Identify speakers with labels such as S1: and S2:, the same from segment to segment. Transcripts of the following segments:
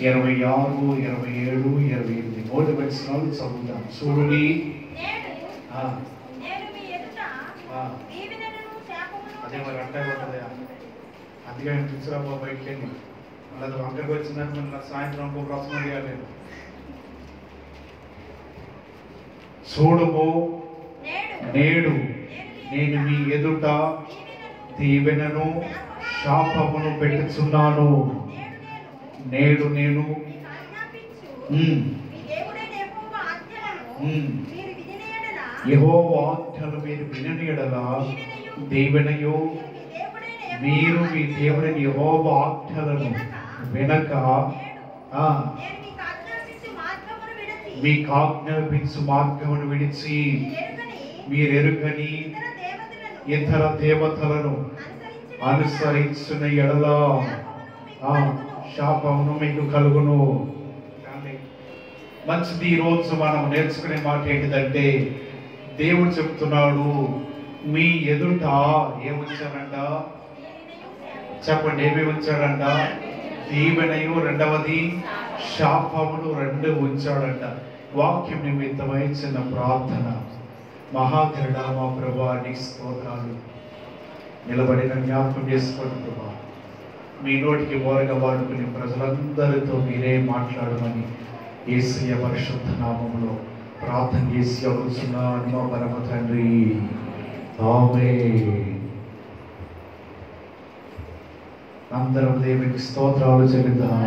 S1: 26, 27, 28 3 వచనాలు చదువుతాం. చూడుడి, అదే మరి అట్టే ఉంటుంది. అందుకే తీసుకురాబో బయటికి వెళ్ళి మళ్ళీ అది వంకరికి వచ్చిందని మళ్ళీ సాయంత్రం ఇంకో ప్రశ్న అడిగాలి. చూడుము, నేడు నేను మీ ఎదుట దీవెనను శాపమును పెట్టుచున్నాను. నేడు నేను యెహోవా ఆజ్ఞలు మీరు వినని యెడల దీవెనయు, మీరు మీ దేవుడైన యెహోవా ఆజ్ఞలను వినక మీకు ఆజ్ఞాపించు మార్గమును విడిచి మీరెరుగని ఇతర దేవతలను అనుసరించిన యెడల శాపమును మీకు కలుగును. మంచిది. ఈరోజు మనం నేర్చుకునే మాట ఏంటిదంటే, దేవుడు చెప్తున్నాడు మీ ఎదుట ఏముంచాడంట? చెప్పండి, ఏమి ఉంచాడంట? దీవెనయు, రెండవది శాపమును, రెండు ఉంచాడంట. వాక్యం నిమిత్తమై చిన్న ప్రార్థన. మహాగరుడ మా ప్రభువా, నీ స్తోత్రాలు. నిలబడిన జ్ఞాపకం చేసుకోండి ప్రభా. మీ నోటికి ఓరగా వాడుకుని ప్రజలందరితో మీరే మాట్లాడమని యేసయ్య పరిశుద్ధ నామములో ప్రార్థన చేసి అడుగుతున్నాను మా పరమ తండ్రి. ఆమేన్. అందరం దేవునికి స్తోత్రాలు చెల్లిద్దాం.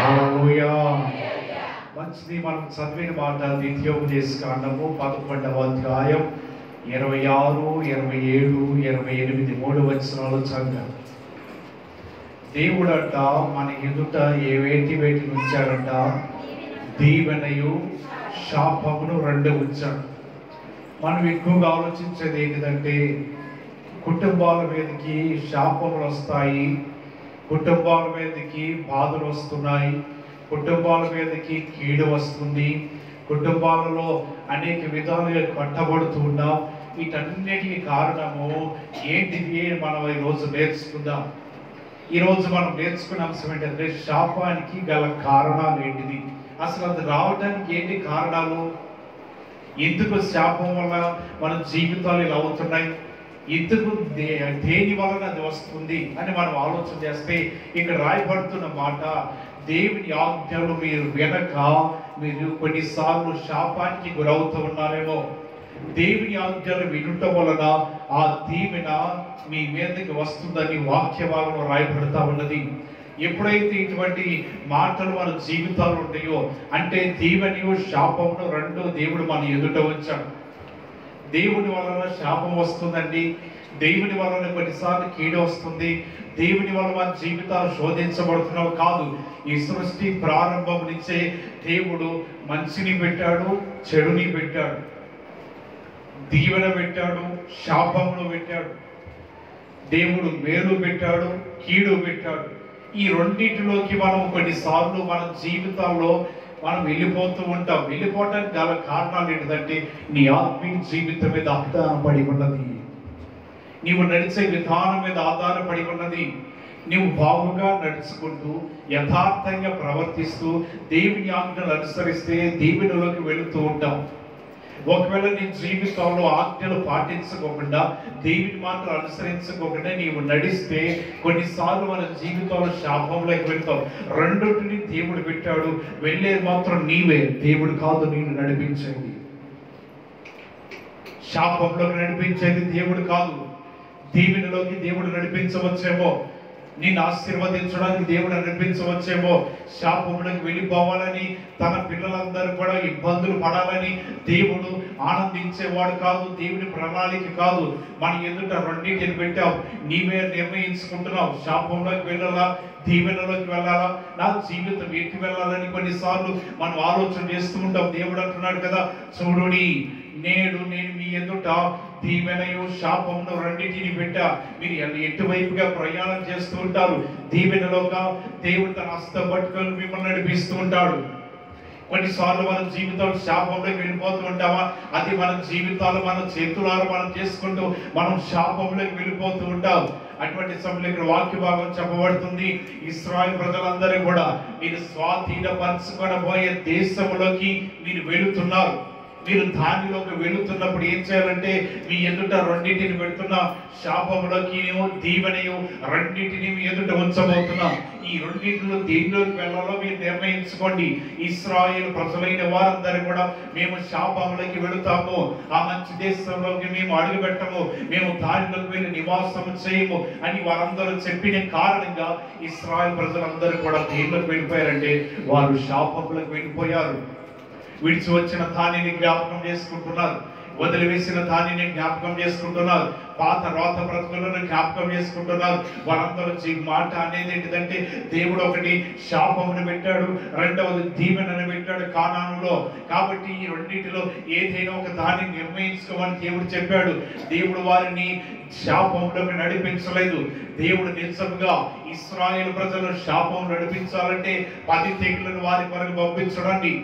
S1: హల్లెలూయా. మంచిది. మనం చదివిన మాట ద్వితీయోపదేశకాండము 11వ అధ్యాయం 26, 27, 28 3 వచనాలు చదివాం. దేవుడంట మన ఎదుట వేటి ఉంచాడంట? దీవెనయు శాపమును రెండు ఉంచాడు. మనం ఎక్కువగా ఆలోచించేది ఏంటిదంటే, కుటుంబాల మీదకి శాపములు వస్తాయి, కుటుంబాల మీదకి బాధలు వస్తున్నాయి, కుటుంబాల మీదకి కీడు వస్తుంది, కుటుంబాలలో అనేక విధాలుగా కట్టబడుతున్నాం. వీటన్నిటికీ కారణము ఏంటిది? మనం ఈరోజు నేర్చుకుందాం. ఈరోజు మనం నేర్చుకున్న అంశం ఏంటంటే, శాపానికి గల కారణాలు ఏంటిది, అసలు అది రావడానికి ఏంటి కారణాలు, ఎందుకు శాపం వల్ల మన జీవితాలు ఇలా అవుతున్నాయి, ఎందుకు దేని వలన అది వస్తుంది అని మనం ఆలోచన చేస్తే, ఇక్కడ రాయబడుతున్న మాట, దేవుని ఆజ్ఞలు మీరు వినక మీరు కొన్నిసార్లు శాపానికి గురవుతూ ఉన్నారేమో. దేవుని ఆజ్ఞలు వినటం వలన ఆ దీవెన మీ మీదకి వస్తుందని వాక్యభాగంలో రాయబడతా ఉన్నది. ఎప్పుడైతే ఇటువంటి మాటలు మన జీవితాలు ఉంటాయో, అంటే దీవెనయు శాపమును రెండు దేవుడు మన ఎదుట వచ్చాడు. దేవుని వలన శాపం వస్తుందండి, దేవుని వలన కొన్నిసార్లు కీడు వస్తుంది, దేవుని వల్ల మన జీవితాలు శోధించబడుతున్నావు కాదు. ఈ సృష్టి ప్రారంభం నుంచే దేవుడు మంచిని పెట్టాడు, చెడుని పెట్టాడు, దీవెన పెట్టాడు, శాపమును పెట్టాడు. దేవుడు మేలు పెట్టాడు, కీడు పెట్టాడు. ఈ రెండింటిలోకి మనం కొన్నిసార్లు మన జీవితాల్లో మనం వెళ్ళిపోతూ ఉంటాం. వెళ్ళిపోవటానికి గల కారణాలు ఏంటంటే, నీ ఆత్మీయ జీవితం మీద ఆధారపడి ఉన్నది, నీవు నడిచే విధానం మీద ఆధారపడి ఉన్నది. నీవు బాగుగా నడుచుకుంటూ యథార్థంగా ప్రవర్తిస్తూ దేవుని ఆజ్ఞలు అనుసరిస్తే దీవెనలోకి వెళుతూ ఉంటాం. ఒకవేళ నీ జీవితంలో ఆజ్ఞలు పాటించుకోకుండా, దేవుని మాటలు అనుసరించుకోకుండా నీవు నడిస్తే కొన్నిసార్లు మన జీవితంలో శాపంలోకి వెళ్తావు. రెండింటిని దేవుడు పెట్టాడు, వెళ్ళేది మాత్రం నీవే, దేవుడు కాదు నేను నడిపించేది. శాపంలోకి నడిపించేది దేవుడు కాదు. దీవెనలోకి దేవుడు నడిపించవచ్చేమో, నిన్ను ఆశీర్వదించడానికి దేవుడు నడిపించవచ్చేమో. శాపంలోకి వెళ్ళిపోవాలని, తన పిల్లలందరూ కూడా ఇబ్బందులు పడాలని దేవుడు ఆనందించేవాడు కాదు. దేవుని ప్రణాళిక కాదు. మన ఎదుట రెండింటిని పెట్టావు, నీవే నిర్ణయించుకుంటున్నావు. శాపంలోకి వెళ్ళాలా, దీవెనలోకి వెళ్ళాలా, నా జీవితం ఎట్టి వెళ్ళాలని కొన్నిసార్లు మనం ఆలోచన చేస్తూ ఉంటాం. దేవుడు అంటున్నాడు కదా, చూడుడి, నేడు నేను మీ ఎదుట దీవెనయు శాపమును రెండింటిని పెట్టా. మీరు ఎటువైపుగా ప్రయాణం చేస్తూ ఉంటారు. దీవెనలోగా దేవుడు తన హస్తం పట్టుకొని మిమ్మల్ని నడిపిస్తూ ఉంటాడు. కొన్నిసార్లు మన జీవితాలు శాపంలోకి వెళ్ళిపోతూ ఉంటామా, అది మన జీవితాలు మన చేతులారా మనం చేసుకుంటూ మనం శాపంలోకి వెళ్ళిపోతూ ఉంటాం. అటువంటి సమయంలో ఇక్కడ వాక్య భాగం చెప్పబడుతుంది, ఇశ్రాయేలు ప్రజలందరూ కూడా మీరు స్వాధీనపరచుకొనబోయే దేశంలోకి మీరు వెళుతున్నారు. మీరు దానిలోకి వెళుతున్నప్పుడు ఏం చేయాలంటే మీ ఎదుట రెండింటిని పెడుతున్న శాపములోకి దీవెనయు రెండింటిని మీ ఎదుట ఉంచబోతున్నాం. ఈ రెండింటిలో దేనిలోకి వెళ్ళాలో మీరు నిర్ణయించుకోండి. ఇశ్రాయేలు ప్రజలైన వారందరూ కూడా మేము శాపములోకి వెళుతాము, ఆ మంచి దేశంలోకి మేము అడుగు పెట్టము, మేము దానిలోకి వెళ్ళి నివాసం చేయము అని వారందరూ చెప్పిన కారణంగా ఇశ్రాయేలు ప్రజలందరూ కూడా దేనిలోకి వెళ్ళిపోయారంటే వారు శాపములకు వెళ్ళిపోయారు. విడిచి వచ్చిన దానిని జ్ఞాపకం చేసుకుంటున్నారు, వదిలివేసిన దానిని జ్ఞాపకం చేసుకుంటున్నారు, పాత రోత బ్రతుకులను జ్ఞాపకం చేసుకుంటున్నారు. వారందరూ మాట అనేది ఏంటిదంటే దేవుడు ఒకటి శాపమును పెట్టాడు, రెండవది దీవెనను పెట్టాడు కానానులో. కాబట్టి ఈ రెండింటిలో ఏదైనా ఒక దాన్ని నిర్ణయించుకోమని దేవుడు చెప్పాడు. దేవుడు వారిని శాపంలోకి నడిపించలేదు. దేవుడు నిజంగా ఇశ్రాయేలు ప్రజలు శాపం నడిపించాలంటే 10 తెగులను వారి కొరకు పంపించడండి.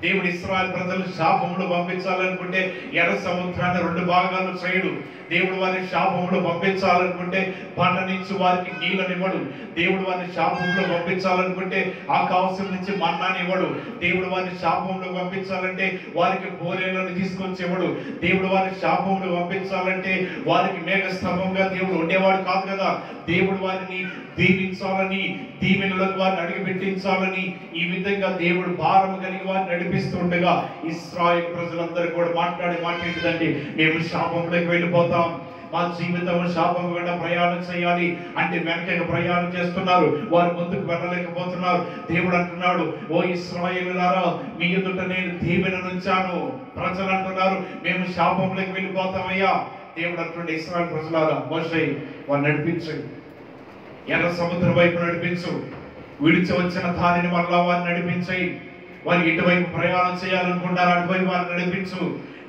S1: దేవుడు ఇశ్రాయేలు ప్రజలు శాపంలో పంపించాలనుకుంటే ఎర్ర సముద్రాన్ని 2 భాగాలు చేయడు. దేవుడు వారిని శాపంలో పంపించాలనుకుంటే బండ నుంచి వారికి నీళ్ళనివ్వడు. దేవుడు వారిని శాపంలో పంపించాలనుకుంటే ఆకాశం నుంచి మన్నాని ఇవ్వడు. దేవుడు వారిని శాపంలో పంపించాలంటే వారికి బోరేలను తీసుకొచ్చి ఇవ్వడు. దేవుడు వారిని శాపంలో పంపించాలంటే వారికి మేఘస్తంభంగా దేవుడు ఉండేవాడు కాదు కదా. దేవుడు వారిని దీవించాలని, దీవెనలకు వారిని అడిగి పెట్టించాలని ఈ విధంగా దేవుడు భారం కలిగి వారిని నడిపిస్తుండగా ఇశ్రాయేలు ప్రజలందరూ కూడా మాట్లాడేదండి, మేము శాపంలోకి వెళ్ళిపోతాం, మా జీవితం శాపం కూడా ప్రయాణం చేయాలి అంటే వెనక ప్రయాణం చేస్తున్నారు, వారు ముందుకు వెళ్ళలేకపోతున్నారు. దేవుడు అంటున్నాడు, ఓ ఇశ్రాయేలులారా మీ ఎదుట నేను దీవెనను ఉంచాను. ప్రజలు అంటున్నారు మేము శాపంలోకి వెళ్ళిపోతామయ్యా. దేవుడు అంటుండే ఇశ్రాయేలు ప్రజలారా మోషే వారు నడిపించు, ఎర్ర సముద్రం వైపు నడిపించు, విడిచి వచ్చిన దానిని మరలా వారిని నడిపించాయి. వారు ఇటువైపు ప్రయాణం చేయాలనుకుంటారు, అటువైపు వారిని నడిపించు.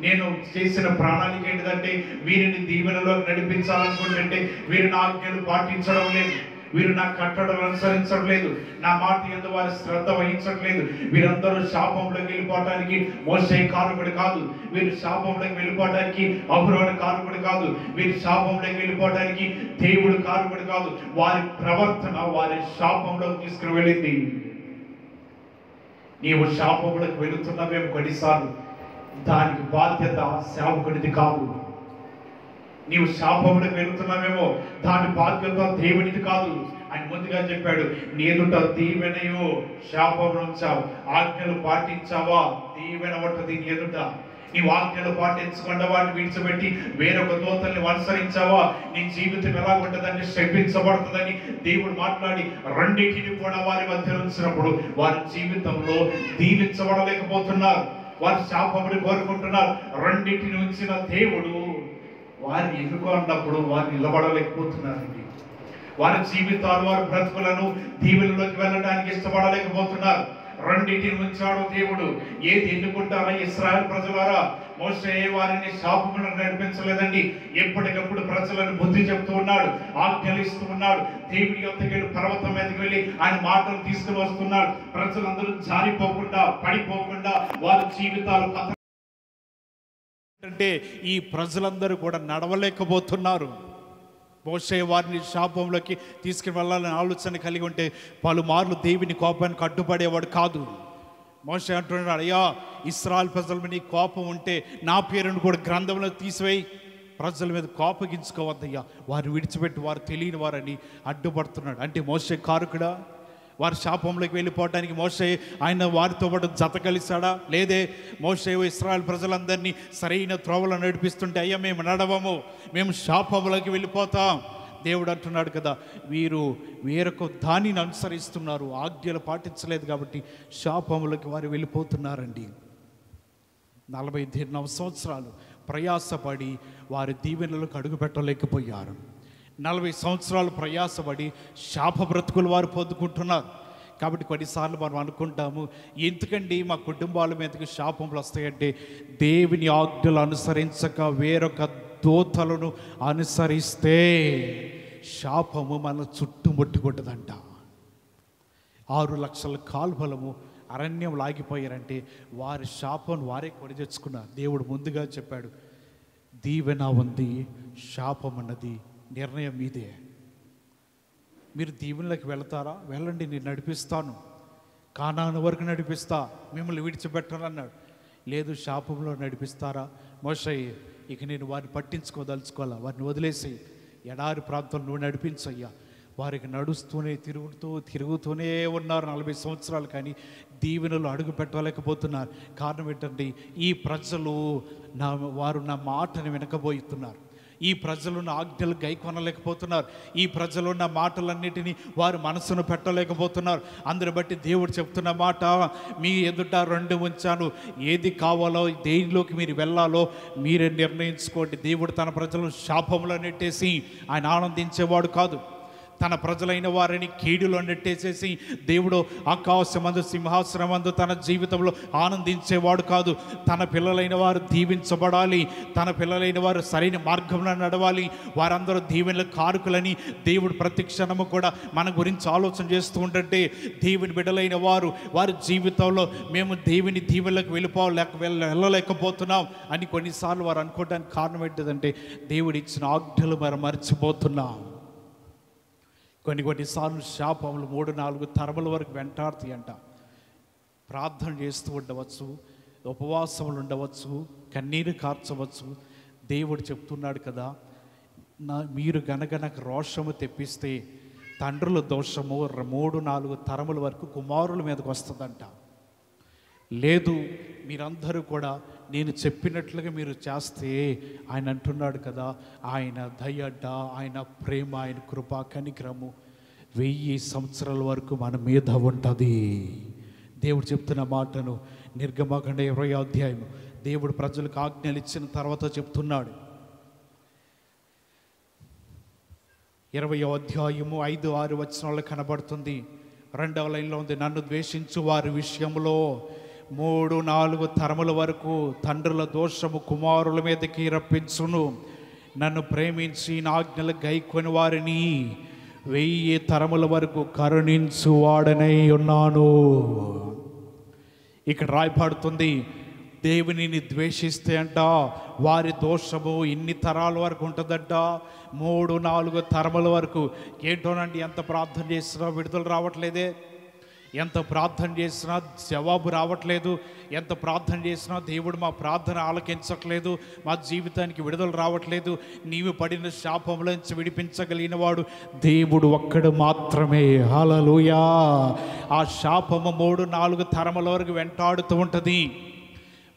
S1: నేను చేసిన ప్రణాళిక ఏంటిదంటే వీరిని దీవెనలో నడిపించాలనుకుంటుంటే వీరు నా ఆజ్ఞలు పాటించడం లేదు, వీరు నా కట్టడలు అనుసరించడం లేదు, నా మాట యందు వారి శ్రద్ధ వహించట్లేదు. వీరందరూ శాపంలోకి వెళ్ళిపోవడానికి మోషే కారకుడు కాదు, వీరు శాపంలోకి వెళ్ళిపోవడానికి అహరోను కారకుడు కాదు, వీరు శాపంలోకి వెళ్ళిపోవడానికి దేవుడు కారకుడు కాదు. వారి ప్రవర్తన వారి శాపంలోకి తీసుకుని వెళ్ళింది. నీవు శాపంలోకి వెళుతున్నావేమో కొన్నిసార్లు దానికి బాధ్యత సేవకుడిది కాదు. నీవు శాపంలోకి వెళుతున్నావేమో దాని బాధ్యత దేవునిది కాదు అని ముందుగా చెప్పాడు. నీ ఎదుట దీవెనయో శాపం ఉంచావు, ఆజ్ఞలు పాటించావా దీవెన ఉంటది నీ ఎదుట. నీ ఆజ్ఞలు పాటించకుండా వాటిని విడిచిపెట్టి వేరొక దూతల్ని అనుసరించావా నీ జీవితం ఎలా ఉంటుందని శపించబడుతుందని దేవుడు మాట్లాడి రెండింటిని కూడా వారి మధ్య ఉంచినప్పుడు వారి జీవితంలో దీవించబడలేకపోతున్నారు, వారి శాపములు కోరుకుంటున్నారు. రెండింటిని ఉంచిన దేవుడు వారిని ఎన్నుకున్నప్పుడు వారు నిలబడలేకపోతున్నారండి. వారి జీవితాలు వారి బ్రతుకులను దీవెనలోకి వెళ్ళడానికి ఇష్టపడలేకపోతున్నారు. రెండింటిని ఉంచాడు దేవుడు. ఏది ఎన్నుకుంటారా ఇశ్రాయేలు ప్రజలారా? మోషే వారిని శాపములను నడిపించలేదండి, ఎప్పటికప్పుడు ప్రజలను బుద్ధి చెప్తూ ఉన్నాడు, ఆజ్ఞలు ఇస్తూ ఉన్నాడు. దేవుడి యొద్దకు పర్వతం మీదకి వెళ్ళి ఆయన మాటలు తీసుకుని వస్తున్నాడు. ప్రజలందరూ జారిపోకుండా పడిపోకుండా వారి జీవితాలు అంటే ఈ ప్రజలందరూ కూడా నడవలేకపోతున్నారు. మోషే వారిని శాపంలోకి తీసుకుని వెళ్ళాలని ఆలోచన కలిగి ఉంటే పలుమార్లు దేవుని కోపానికి అడ్డుపడేవాడు కాదు. మోషే అంటున్నాడు, అయ్యా ఇశ్రాయేలు ప్రజల మీద నీ కోపం ఉంటే నా పేరును కూడా గ్రంథంలో తీసివేయి, ప్రజల మీద కోపగించుకోవద్దయ్యా, వారు విడిచిపెట్టి వారు తెలియని వారని అడ్డుపడుతున్నాడు. అంటే మోషే కారకుడా? వారి శాపంలోకి వెళ్ళిపోవడానికి మోషే ఆయన వారితో పాటు జత కలిశాడా? లేదే. మోషే ఇశ్రాయేలు ప్రజలందరినీ సరైన త్రోవలో నడిపిస్తుంటే అయ్యా మేము నడవము, మేము శాపంలోకి వెళ్ళిపోతాం. దేవుడు అంటున్నాడు కదా, వీరు వేరొక దానిని అనుసరిస్తున్నారు, ఆజ్ఞలు పాటించలేదు కాబట్టి శాపంలోకి వారు వెళ్ళిపోతున్నారండి. 49 సంవత్సరాలు ప్రయాసపడి వారి దీవెనలకు అడుగు పెట్టలేకపోయారు. 40 సంవత్సరాలు ప్రయాసపడి శాప బ్రతుకులు వారు పొందుకుంటున్నారు. కాబట్టి కొన్నిసార్లు మనం అనుకుంటాము, ఎందుకండి మా కుటుంబాల మీదకి శాపములు వస్తాయంటే దేవుని ఆజ్ఞలు అనుసరించక వేరొక దూతలను అనుసరిస్తే శాపము మన చుట్టుముట్టుకుంటుందంట. 6 లక్షల కాల్బలము అరణ్యం లాగిపోయారంటే వారి శాపం వారే కొని తెచ్చుకున్నారు. దేవుడు ముందుగా చెప్పాడు, దీవెన ఉంది శాపం అన్నది నిర్ణయం మీదే. మీరు దీవెనలోకి వెళతారా? వెళ్ళండి, నేను నడిపిస్తాను, కానాను వరకు నడిపిస్తా, మిమ్మల్ని విడిచిపెట్టను అన్నాడు. లేదు, శాపంలో నడిపిస్తారా? మోషే, ఇక నేను వారిని పట్టించుకోదలుచుకోవాలా, వారిని వదిలేసి ఎడారి ప్రాంతంలో నువ్వు నడిపించయ్యా. వారికి నడుస్తూనే తిరుగుతూనే ఉన్నారు 40 సంవత్సరాలు, కానీ దీవెనలు అడుగు పెట్టలేకపోతున్నారు. కారణం ఏంటంటే ఈ ప్రజలు వారు నా మాటను వినకపోతున్నారు. ఈ ప్రజలు నా ఆజ్ఞలు గైకొనలేకపోతున్నారు. ఈ ప్రజలు నా మాటలన్నిటినీ వారు మనసును పెట్టలేకపోతున్నారు. అందుని బట్టి దేవుడు చెప్తున్న మాట, మీ ఎదుట 2 ఉంచాను, ఏది కావాలో దేనిలోకి మీరు వెళ్ళాలో మీరే నిర్ణయించుకోండి. దేవుడు తన ప్రజలను శాపంలో నెట్టేసి ఆయన ఆనందించేవాడు కాదు. తన ప్రజలైన వారిని కీడులో నెట్టేసేసి దేవుడు ఆకాశమందు సింహాసనమందు తన జీవితంలో ఆనందించేవాడు కాదు. తన పిల్లలైన వారు దీవించబడాలి, తన పిల్లలైన వారు సరైన మార్గంలో నడవాలి, వారందరూ దీవెనల కారకులని దేవుడు ప్రతి క్షణము కూడా మన గురించి ఆలోచన చేస్తూ ఉంటుంటే, దేవుని బిడ్డలైన వారి జీవితంలో మేము దేవుని దీవెనలకు వెళ్ళలేకపోతున్నాం అని కొన్నిసార్లు వారు అనుకోవడానికి కారణం ఏంటిదంటే, దేవుడు ఇచ్చిన ఆజ్ఞలు మనం మర్చిపోతున్నాం. కొన్నిసార్లు శాపములు 3-4 తరముల వరకు వెంటాడుతాయి అంట. ప్రార్థన చేస్తూ ఉండవచ్చు, ఉపవాసములు ఉండవచ్చు, కన్నీరు కార్చవచ్చు. దేవుడు చెప్తున్నాడు కదా, మీరు గనక నాకు రోషము తెప్పిస్తే తండ్రుల దోషము 3-4 తరముల వరకు కుమారుల మీదకి వస్తుందంట. లేదు, మీరందరూ కూడా నేను చెప్పినట్లుగా మీరు చేస్తే, ఆయన అంటున్నాడు కదా, ఆయన దయట, ఆయన ప్రేమ, ఆయన కృప, కనికరము 1000 సంవత్సరాల వరకు మన మీద ఉంటుంది. దేవుడు చెప్తున్న మాటను నిర్గమకాండ 20వ అధ్యాయం దేవుడు ప్రజలకు ఆజ్ఞలు ఇచ్చిన తర్వాత చెప్తున్నాడు. 20వ అధ్యాయము 5-6 వచనాల్లో కనబడుతుంది. 2వ లైన్లో ఉంది, నన్ను ద్వేషించు వారి విషయంలో 3-4 తరముల వరకు తండ్రుల దోషము కుమారుల మీదకి రప్పించును. నన్ను ప్రేమించి నా ఆజ్ఞలు గైకొని వారిని 1000 తరముల వరకు కరుణించువాడనై ఉన్నాను. ఇక్కడ రాయబడుతుంది, దేవునిని ద్వేషిస్తే అంట వారి దోషము ఇన్ని తరాల వరకు ఉంటుందంట, 3-4 తరముల వరకు. ఏంటోనండి, ఎంత ప్రార్థన చేసినా విడుదల రావట్లేదే, ఎంత ప్రార్థన చేసినా జవాబు రావట్లేదు, ఎంత ప్రార్థన చేసినా దేవుడు మా ప్రార్థన ఆలకించట్లేదు, మా జీవితానికి విడుదల రావట్లేదు. నీవు పడిన శాపంలోంచి విడిపించగలిగిన వాడు దేవుడు ఒక్కడు మాత్రమే. హల్లెలూయా. ఆ శాపము 3-4 తరముల వరకు వెంటాడుతూ ఉంటుంది.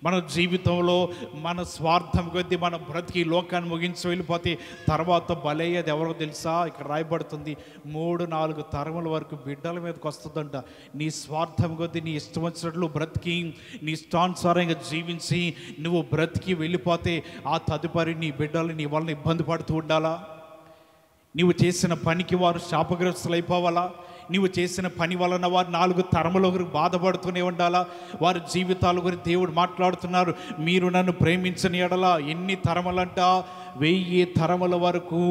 S1: మన జీవితంలో మన స్వార్థం కొద్దీ మన బ్రతికి లోకాన్ని ముగించి వెళ్ళిపోతే తర్వాత బలయ్యేది ఎవరో తెలుసా? ఇక్కడ రాయబడుతుంది, 3-4 తరముల వరకు బిడ్డల మీదకి వస్తుందంట. నీ స్వార్థం కొద్దీ నీ ఇష్టం వచ్చినట్లు బ్రతికి, నీ ఇష్టానుసారంగా జీవించి నువ్వు బ్రతికి వెళ్ళిపోతే ఆ తదుపరి నీ బిడ్డలు నీ వలన ఇబ్బంది పడుతూ ఉండాలా? నీవు చేసిన పనికి వారు శాపగ్రస్తులు అయిపోవాలా? నీవు చేసిన పని వలన వారు 4 తరముల గురించి బాధపడుతూనే ఉండాలా? వారి జీవితాల గురించి దేవుడు మాట్లాడుతున్నారు, మీరు నన్ను ప్రేమించని ఎడల ఎన్ని తరములంట? 1000 తరముల వరకు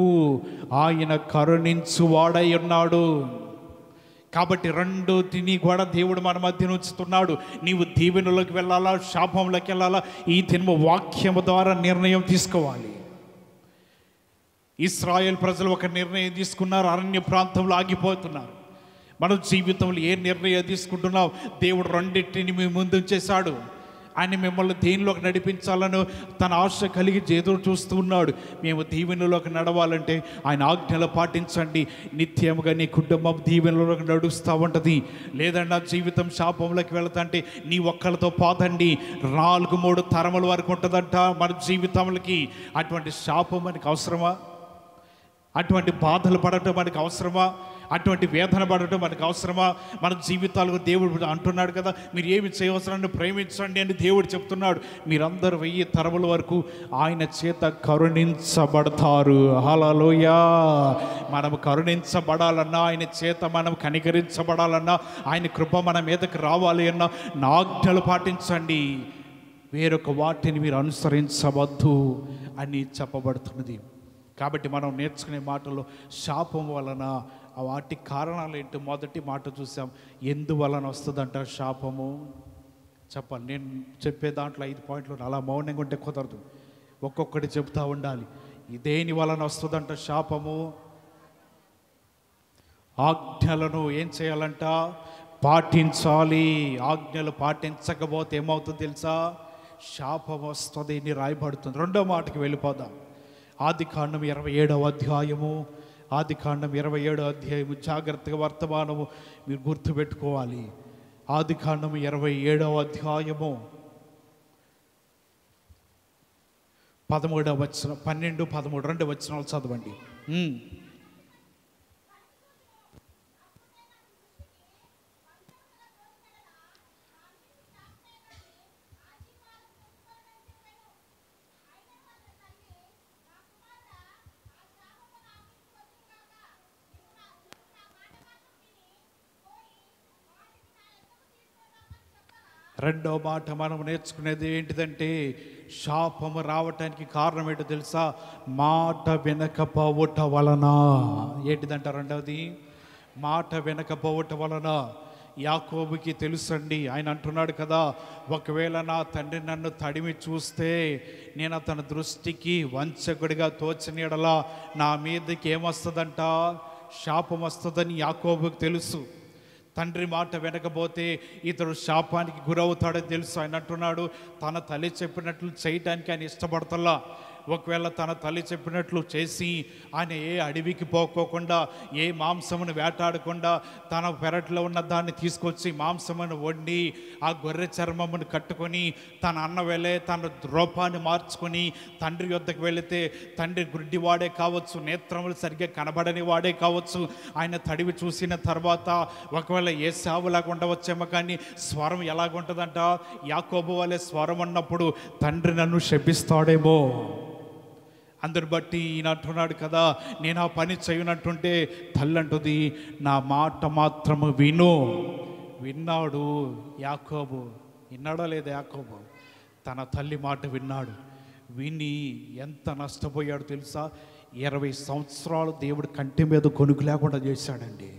S1: ఆయన కరుణించువాడై ఉన్నాడు. కాబట్టి 2 కూడా దేవుడు మన మధ్య ఉంచుతున్నాడు. నీవు దీవెనలోకి వెళ్ళాలా, శాపంలోకి వెళ్ళాలా? ఈ దినము వాక్యము ద్వారా నిర్ణయం తీసుకోవాలి. ఇశ్రాయేల్ ప్రజలు ఒక నిర్ణయం తీసుకున్నారు, అరణ్య ప్రాంతంలో ఆగిపోతున్నారు. మన జీవితంలో ఏ నిర్ణయం తీసుకుంటున్నావు? దేవుడు 2 మీ ముందు చేశాడు. ఆయన మిమ్మల్ని దేనిలోకి నడిపించాలని తన ఆశ కలిగి ఎదురు చూస్తూ ఉన్నాడు. మేము దీవెనలోకి నడవాలంటే ఆయన ఆజ్ఞలు పాటించండి, నిత్యముగా నీ కుటుంబం దీవెనలోకి నడుస్తూ ఉంటుంది. లేదంటే నా జీవితం శాపంలోకి వెళుతుంటే నీ ఒక్కరితో పోతండి 4-3 తరముల వరకు ఉంటుందంట మన జీవితంలోకి. అటువంటి శాపం మనకు అవసరమా? అటువంటి బాధలు పడటం మనకు అవసరమా? అటువంటి వేదన పడటం మనకు అవసరమా? మన జీవితాలకు దేవుడు అంటున్నాడు కదా, మీరు ఏమి చేయవసరాన్ని ప్రేమించండి అని దేవుడు చెప్తున్నాడు. మీరందరూ 1000 తరముల వరకు ఆయన చేత కరుణించబడతారు. హల్లెలూయా. మనం కరుణించబడాలన్నా, ఆయన చేత మనం కనికరించబడాలన్నా, ఆయన కృప మన మీదకి రావాలి అన్నా నా ఆజ్ఞలు పాటించండి, వేరొక వాటిని మీరు అనుసరించవద్దు అని చెప్పబడుతున్నది. కాబట్టి మనం నేర్చుకునే మాటల్లో శాపం వలన వాటి కారణాలు ఏంటో మొదటి మాట చూసాం. ఎందువలన వస్తుందంట శాపము? చెప్పాలి. నేను చెప్పే దాంట్లో 5 పాయింట్లు అలా మౌనంగా ఉంటే కుదరదు, ఒక్కొక్కటి చెప్తూ ఉండాలి. దేని వలన వస్తుందంట శాపము? ఆజ్ఞలను ఏం చేయాలంట? పాటించాలి. ఆజ్ఞలు పాటించకపోతే ఏమవుతుంది తెలుసా? శాపం వస్తుంది అని రాయబడుతుంది. రెండో మాటకి వెళ్ళిపోదాం. ఆదికాండం 27వ అధ్యాయము. ఆదికాండం 27వ అధ్యాయము జాగ్రత్తగా వర్తమానము మీరు గుర్తుపెట్టుకోవాలి. ఆదికాండం 27వ అధ్యాయము 13వ వచనం, 12, 13 2 వచనాలు చదవండి. రెండో మాట మనం నేర్చుకునేది ఏంటిదంటే, శాపము రావటానికి కారణం ఏంటో తెలుసా? మాట వినకపోవట వలన. ఏంటిదంట రెండవది? మాట వినకపోవట వలన. యాకోబుకి తెలుసండి, ఆయన అంటున్నాడు కదా, ఒకవేళ నా తండ్రి నన్ను తడిమి చూస్తే నేను అతని దృష్టికి వంచకుడిగా తోచనీడలా నా మీదకి ఏమొస్తుందంట? శాపం వస్తుందని యాకోబుకి తెలుసు. తండ్రి మాట వినకపోతే ఇతడు శాపానికి గురవుతాడని తెలుసు. ఆయన అంటున్నాడు, తన తల్లి చెప్పినట్లు చేయటానికి ఆయన ఇష్టపడతల్లా. ఒకవేళ తన తల్లి చెప్పినట్లు చేసి ఆయన ఏ అడవికి పోకోకుండా, ఏ మాంసమును వేటాడకుండా తన పెరట్లో ఉన్న దాన్ని తీసుకొచ్చి మాంసమును వండి ఆ గొర్రె చర్మమును కట్టుకొని తన అన్న వెళ్ళే తన రూపాన్ని మార్చుకొని తండ్రి యొద్దకు వెళితే తండ్రి గుడ్డివాడే కావచ్చు, నేత్రములు సరిగ్గా కనబడని వాడే కావచ్చు, ఆయన తడివి చూసిన తర్వాత ఒకవేళ ఏ సావులాగా ఉండవచ్చేమో, కానీ స్వరం ఎలాగుంటుందంట? యాకోబు వలె స్వరం అన్నప్పుడు తండ్రి నన్ను శపిస్తాడేమో. అందరు బట్టి ఈయన అంటున్నాడు కదా, నేను ఆ పని చేయనట్టుంటే తల్లి అంటుంది, నా మాట మాత్రము విను. విన్నాడు యాకోబు. విన్నాడా లేదా యాకోబు? తన తల్లి మాట విన్నాడు. విని ఎంత నష్టపోయాడు తెలుసా? 20 సంవత్సరాలు దేవుడు కంటి మీద కొనుకు లేకుండా చేశాడండి.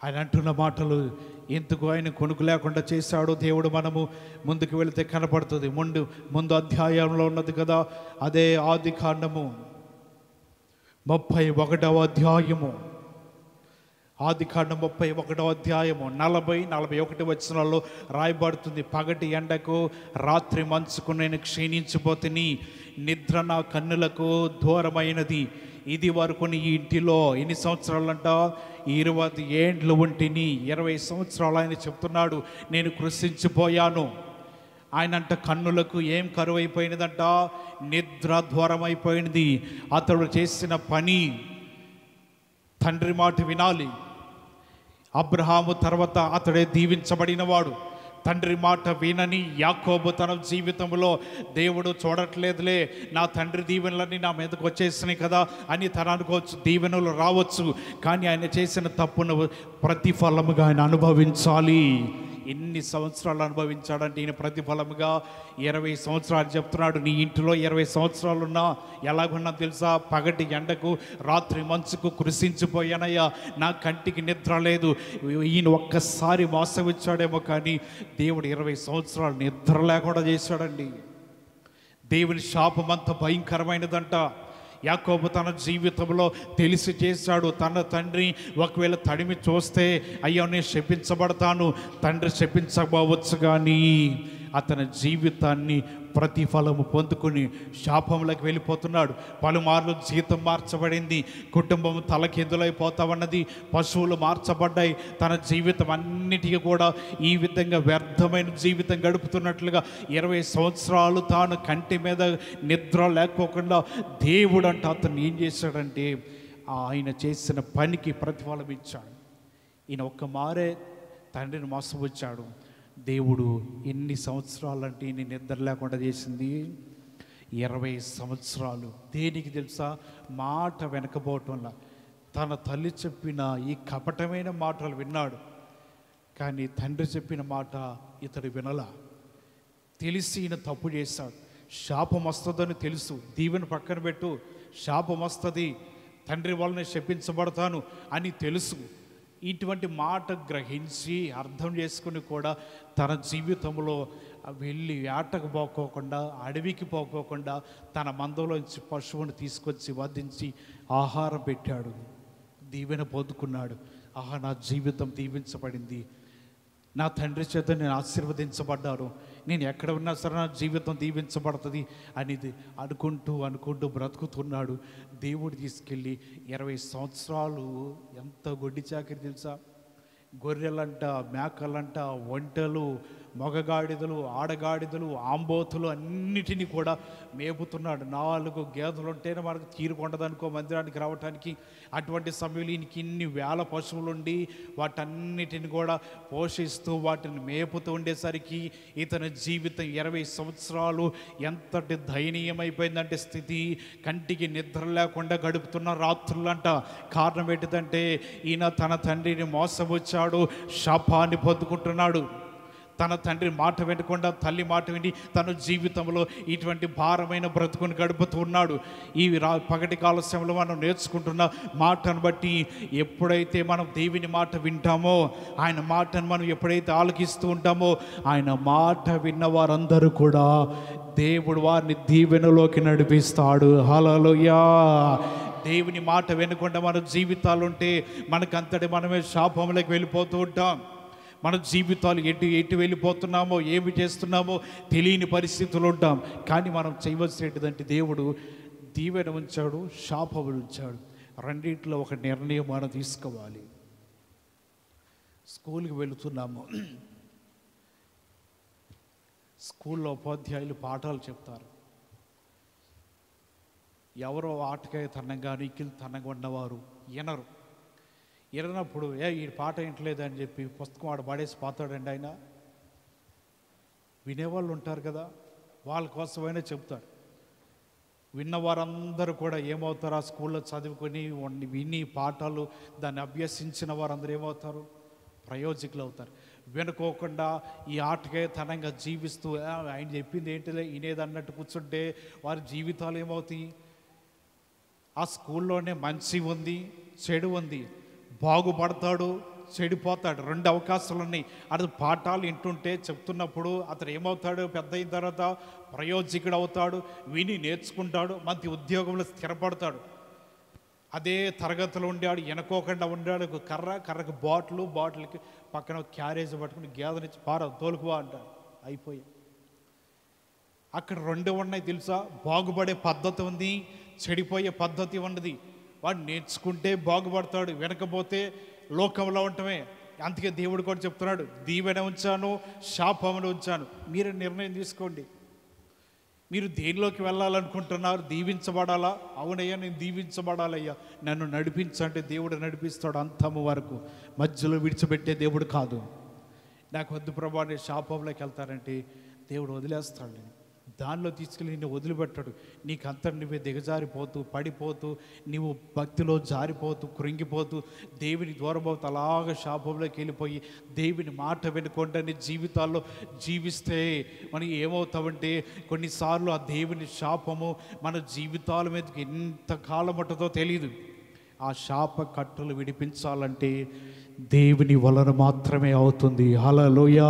S1: ఆయన అంటున్న మాటలు ఎందుకు ఆయన కొనుకు లేకుండా చేశాడో దేవుడు మనము ముందుకు వెళితే కనపడుతుంది. ముందు అధ్యాయంలో ఉన్నది కదా, అదే ఆదికాండము 31వ అధ్యాయము. ఆదికాండం 31వ అధ్యాయము 40-41 వచనాల్లో రాయబడుతుంది, పగటి ఎండకు రాత్రి మంచుకు నేను క్షీణించిపోతుని, నిద్ర నా కన్నులకు దూరమైనది. ఇది వరకు నీ ఇంటిలో ఎన్ని సంవత్సరాలంట? 20 ఏండ్లు ఉంటిని. 20 సంవత్సరాలు ఆయన చెప్తున్నాడు, నేను కృషించిపోయాను. ఆయన అంట కన్నులకు ఏం కరువైపోయినదంట? నిద్ర దూరమైపోయినది. అతడు చేసిన పని తండ్రి మాట వినాలి. అబ్రహాము తర్వాత అతడే దీవించబడినవాడు. తండ్రి మాట వినని యాకోబు తన జీవితంలో దేవుడు చూడట్లేదులే, నా తండ్రి దీవెనలన్నీ నా మీదకు వచ్చేసినాయి కదా అని తను అనుకోవచ్చు. దీవెనలు రావచ్చు, కానీ ఆయన చేసిన తప్పును ప్రతిఫలముగా ఆయన అనుభవించాలి. ఎన్ని సంవత్సరాలు అనుభవించాడంటే ఈయన ప్రతిఫలముగా 20 సంవత్సరాలు చెప్తున్నాడు. నీ ఇంటిలో 20 సంవత్సరాలున్నా ఎలాగున్నా తెలుసా? పగటి ఎండకు రాత్రి మంచుకు కృషించిపోయానయ్యా, నా కంటికి నిద్ర లేదు. ఈయన ఒక్కసారి మోసవిచ్చాడేమో, కానీ దేవుడు 20 సంవత్సరాలు నిద్ర లేకుండా చేశాడండి. దేవుని శాపం అంత భయంకరమైనదంట. యాకోబు తన జీవితంలో తెలిసి చేశాడు. తన తండ్రి ఒకవేళ తడిమి చూస్తే అయ్యో నేను శపించబడతాను, తండ్రి శపించబోవచ్చు, కానీ అతని జీవితాన్ని ప్రతిఫలము పొందుకుని శాపంలోకి వెళ్ళిపోతున్నాడు. పలుమార్లు జీతం మార్చబడింది, కుటుంబం తలకిందులైపోతా ఉన్నది, పశువులు మార్చబడ్డాయి. తన జీవితం అన్నిటికీ కూడా ఈ విధంగా వ్యర్థమైన జీవితం గడుపుతున్నట్లుగా 20 సంవత్సరాలు తాను కంటి మీద నిద్ర లేకోకుండా దేవుడు అంటే అతను ఏం చేశాడంటే ఆయన చేసిన పనికి ప్రతిఫలం ఇచ్చాడు. ఈయన ఒక్క మారే తండ్రిని మోసపుచ్చాడు. దేవుడు ఎన్ని సంవత్సరాలంటే ఈయన నిద్ర లేకుండా చేసింది? 20 సంవత్సరాలు. దేనికి తెలుసా? మాట వెనకపోవటంలా. తన తల్లి చెప్పిన ఈ కపటమైన మాటలు విన్నాడు, కానీ తండ్రి చెప్పిన మాట ఇతడు వినలా. తెలిసి ఈయన తప్పు చేశాడు. శాపం వస్తుందని తెలుసు. దీవెన పక్కన పెట్టు, శాపం వస్తుంది, తండ్రి వలన శపించబడతాను అని తెలుసు. ఇటువంటి మాట గ్రహించి అర్థం చేసుకుని కూడా తన జీవితంలో వెళ్ళి వేటకు పోకోకుండా, అడవికి పోకోకుండా తన మందలోంచి పశువుని తీసుకొచ్చి వధించి ఆహారం పెట్టాడు, దీవెన పొందుకున్నాడు. ఆహా, నా జీవితం దీవించబడింది, నా తండ్రి చేత నేను ఆశీర్వదించబడ్డాను, నేను ఎక్కడ ఉన్నా సరే నా జీవితం దీవించబడుతుంది అనేది అనుకుంటూ బ్రతుకుతున్నాడు. దేవుడు తీసుకెళ్ళి 20 సంవత్సరాలు ఎంత గొడ్డి చాకరీ తెలుసా? గొర్రెలంట, మేకలంట, ఒంటెలు, మగగాడిదలు, ఆడగాడిదలు, ఆంబోతులు అన్నిటినీ కూడా మేపుతున్నాడు. 4 గేదెలు ఉంటేనే మనకు తీరుకుండదనుకో మందిరానికి రావటానికి. అటువంటి సమయంలో ఈయనకి ఇన్ని వేల పశువులుండి వాటన్నిటిని కూడా పోషిస్తూ వాటిని మేపుతూ ఉండేసరికి ఇతని జీవితం 20 సంవత్సరాలు ఎంతటి దయనీయమైపోయిందంటే స్థితి, కంటికి నిద్ర లేకుండా గడుపుతున్న రాత్రులంట. కారణం ఏంటిదంటే ఈయన తన తండ్రిని మోసవచ్చాడు, శాపాన్ని పొందుకుంటున్నాడు. తన తండ్రి మాట వినకుండా తల్లి మాట విని తన జీవితంలో ఇటువంటి భారమైన బ్రతుకుని గడుపుతూ ఉన్నాడు. ఈ పగటి కాల సమయంలో మనం నేర్చుకుంటున్న మాటను బట్టి ఎప్పుడైతే మనం దేవుని మాట వింటామో, ఆయన మాటను మనం ఎప్పుడైతే ఆలకిస్తూ ఉంటామో, ఆయన మాట విన్న వారందరూ కూడా దేవుడు వారిని దీవెనలోకి నడిపిస్తాడు. హల్లెలూయా. దేవుని మాట వినకుండా మన జీవితాలుంటే మనకంతటి మనమే శాపంలోకి వెళ్ళిపోతూ ఉంటాం. మన జీవితాలు ఎటు వెళ్ళిపోతున్నామో, ఏమి చేస్తున్నామో తెలియని పరిస్థితులు ఉంటాం. కానీ మనం చేయవలసినటువంటి దేవుడు దీవెన ఉంచాడు, శాపం ఉంచాడు. రెండింటిలో ఒక నిర్ణయం మనం తీసుకోవాలి. స్కూల్కి వెళుతున్నాము, స్కూల్లో ఉపాధ్యాయులు పాఠాలు చెప్తారు. ఎవరో ఆటకాయ తనంగా నిఖిల్ తనంగా ఉన్నవారు వినప్పుడు ఈ పాట వింటలేదని చెప్పి పుస్తకం ఆడ పడేసి పోతాడండి ఆయన. వినేవాళ్ళు ఉంటారు కదా, వాళ్ళ కోసమైనా చెప్తాడు. విన్నవారందరూ కూడా ఏమవుతారు? ఆ స్కూల్లో చదువుకొని విని పాఠాలు దాన్ని అభ్యసించిన వారందరూ ఏమవుతారు? ప్రయోజకులు అవుతారు. వినుకోకుండా ఈ ఆటకే తనంగా జీవిస్తూ ఆయన చెప్పింది ఏంటిలే వినేది అన్నట్టు కూర్చుంటే వారి జీవితాలు ఏమవుతాయి? ఆ స్కూల్లోనే మంచి ఉంది, చెడు ఉంది. బాగుపడతాడు, చెడిపోతాడు. 2 అవకాశాలు ఉన్నాయి. అది పాఠాలు వింటుంటే చెప్తున్నప్పుడు అతను ఏమవుతాడు? పెద్ద అయిన తర్వాత ప్రయోజకుడు అవుతాడు, విని నేర్చుకుంటాడు, మంచి ఉద్యోగంలో స్థిరపడతాడు. అదే తరగతిలో ఉండాడు, వెనుకోకుండా ఉండాడు, కర్రకు బాటిల్కి పక్కన క్యారేజ్ పట్టుకుని గేదెనిచ్చి తోలుకువా అంటాడు. అయిపోయి అక్కడ 2 ఉన్నాయి తెలుసా? బాగుపడే పద్ధతి ఉంది, చెడిపోయే పద్ధతి ఉన్నది. వాడు నేర్చుకుంటే బాగుపడతాడు, వినకపోతే లోకంలో ఉండటమే. అందుకే దేవుడు కూడా చెప్తున్నాడు, దీవెన ఉంచాను, శాపమును ఉంచాను. మీరు నిర్ణయం తీసుకోండి. మీరు దేనిలోకి వెళ్ళాలనుకుంటున్నారు? దీవించబడాలా? అవునయ్యా, నేను దీవించబడాలయ్యా, నన్ను నడిపించంటే దేవుడు నడిపిస్తాడు అంతము వరకు. మధ్యలో విడిచిపెట్టే దేవుడు కాదు. నాకు వద్దు ప్రభా, నేను శాపంలోకి వెళ్తానంటే దేవుడు వదిలేస్తాడు. దానిలో తీసుకెళ్ళి నిన్ను వదిలిపెట్టాడు. నీకు అంతటి నువ్వే దిగజారిపోతూ, పడిపోతూ, నీవు భక్తిలో జారిపోతూ, కృంగిపోతూ, దేవుని దూరమవుతూ అలాగ శాపంలోకి వెళ్ళిపోయి దేవుని మాట వినకుండా నీ జీవితాల్లో జీవిస్తే మనం ఏమవుతామంటే కొన్నిసార్లు ఆ దేవుని శాపము మన జీవితాల మీదకి ఎంతకాలం పట్టుతో తెలియదు. ఆ శాప కట్టులు విడిపించాలంటే దేవుని వలన మాత్రమే అవుతుంది. హల్లెలూయా.